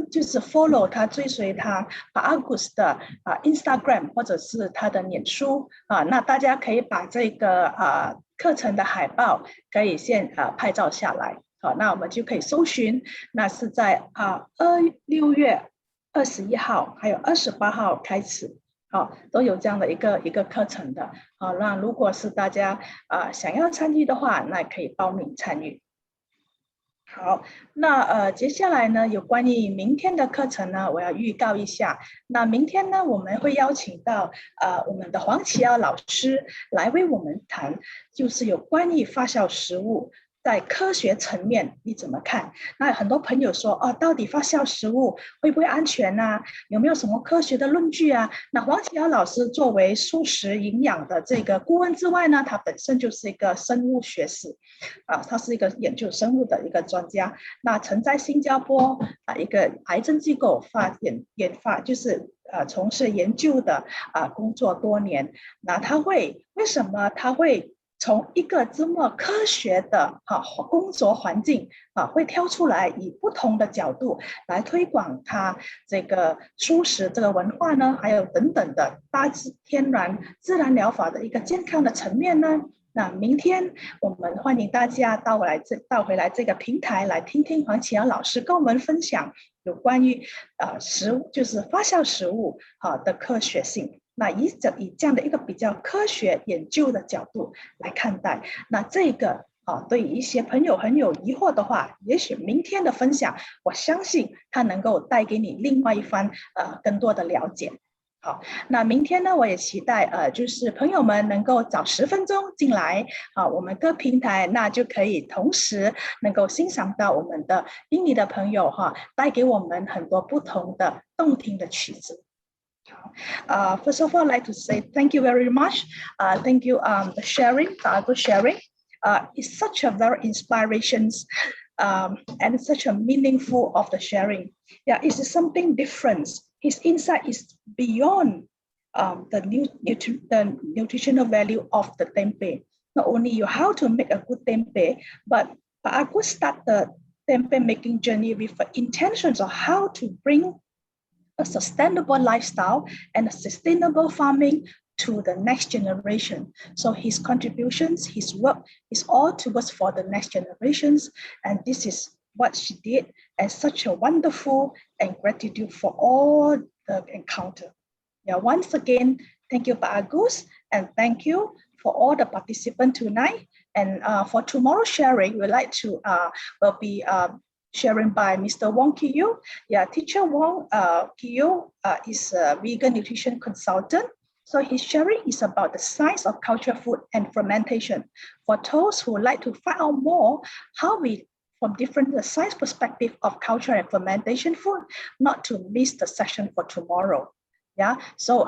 就是 follow 他，追随他帕阿古斯的Instagram 或者是他的脸书那大家可以把这个课程的海报可以先拍照下来那我们就可以搜寻，那是在6月21号还有28号开始都有这样的一个课程的那如果是大家想要参与的话，那可以报名参与。好，那接下来呢，有关于明天的课程呢，我要预告一下。那明天呢，我们会邀请到我们的黄启耀老师来为我们谈，就是有关于发酵食物在科学层面你怎么看？那很多朋友说，到底发酵食物会不会安全啊？有没有什么科学的论据啊？那黄启耀老师作为素食营养的这个顾问之外呢，他本身就是一个生物学士。他是一个研究生物的一个专家，那曾在新加坡一个癌症机构研发，就是从事研究的工作多年。那为什么他会从一个这么科学的工作环境会挑出来，以不同的角度来推广他这个素食这个文化呢？还有等等的大自天然自然疗法的一个健康的层面呢？那明天我们欢迎大家到回来这个平台来听听黄启阳老师跟我们分享有关于食物，就是发酵食物的科学性。那以这样的一个比较科学研究的角度来看待，那这个对于一些朋友很有疑惑的话，也许明天的分享，我相信它能够带给你另外一番更多的了解。好，那明天呢，我也期待就是朋友们能够早10分钟进来，我们各平台那就可以同时能够欣赏到我们的印尼的朋友带给我们很多不同的动听的曲子。First of all, I'd like to say thank you very much. Thank you, the sharing, the sharing. It's such a very inspirations and such a meaningful of the sharing. Yeah, it's something different. His insight is beyond the nutritional value of the tempeh. Not only how to make a good tempeh, but I could start the tempeh making journey with intentions of how to bring a sustainable lifestyle and a sustainable farming to the next generation. So his contributions, his work is all towards for the next generations. And this is what she did, and such a wonderful and gratitude for all the encounter. Yeah, once again, thank you, Pak Agus, and thank you for all the participants tonight. And for tomorrow's sharing, we'd like to will be sharing by Mr. Wong Kiyu. Yeah, teacher Wong Kiyu is a vegan nutrition consultant. So his sharing is about the science of culture, food, and fermentation. For those who would like to find out more, how we from different science perspective of culture and fermentation food, not to miss the session for tomorrow. Yeah, so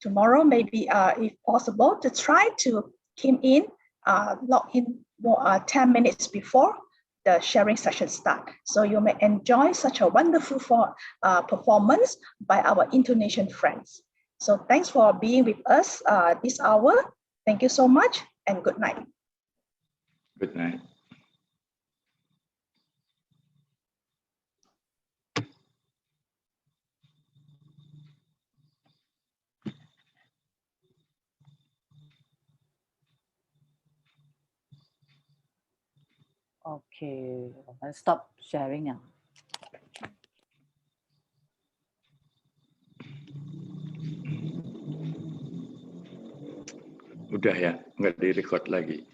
tomorrow maybe if possible to try to come in, log in 10 minutes before the sharing session start. So you may enjoy such a wonderful performance by our Indonesian friends. So thanks for being with us this hour. Thank you so much and good night. Good night. OK， 我们 stop sharing 了。Udah ya, nggak di-record lagi.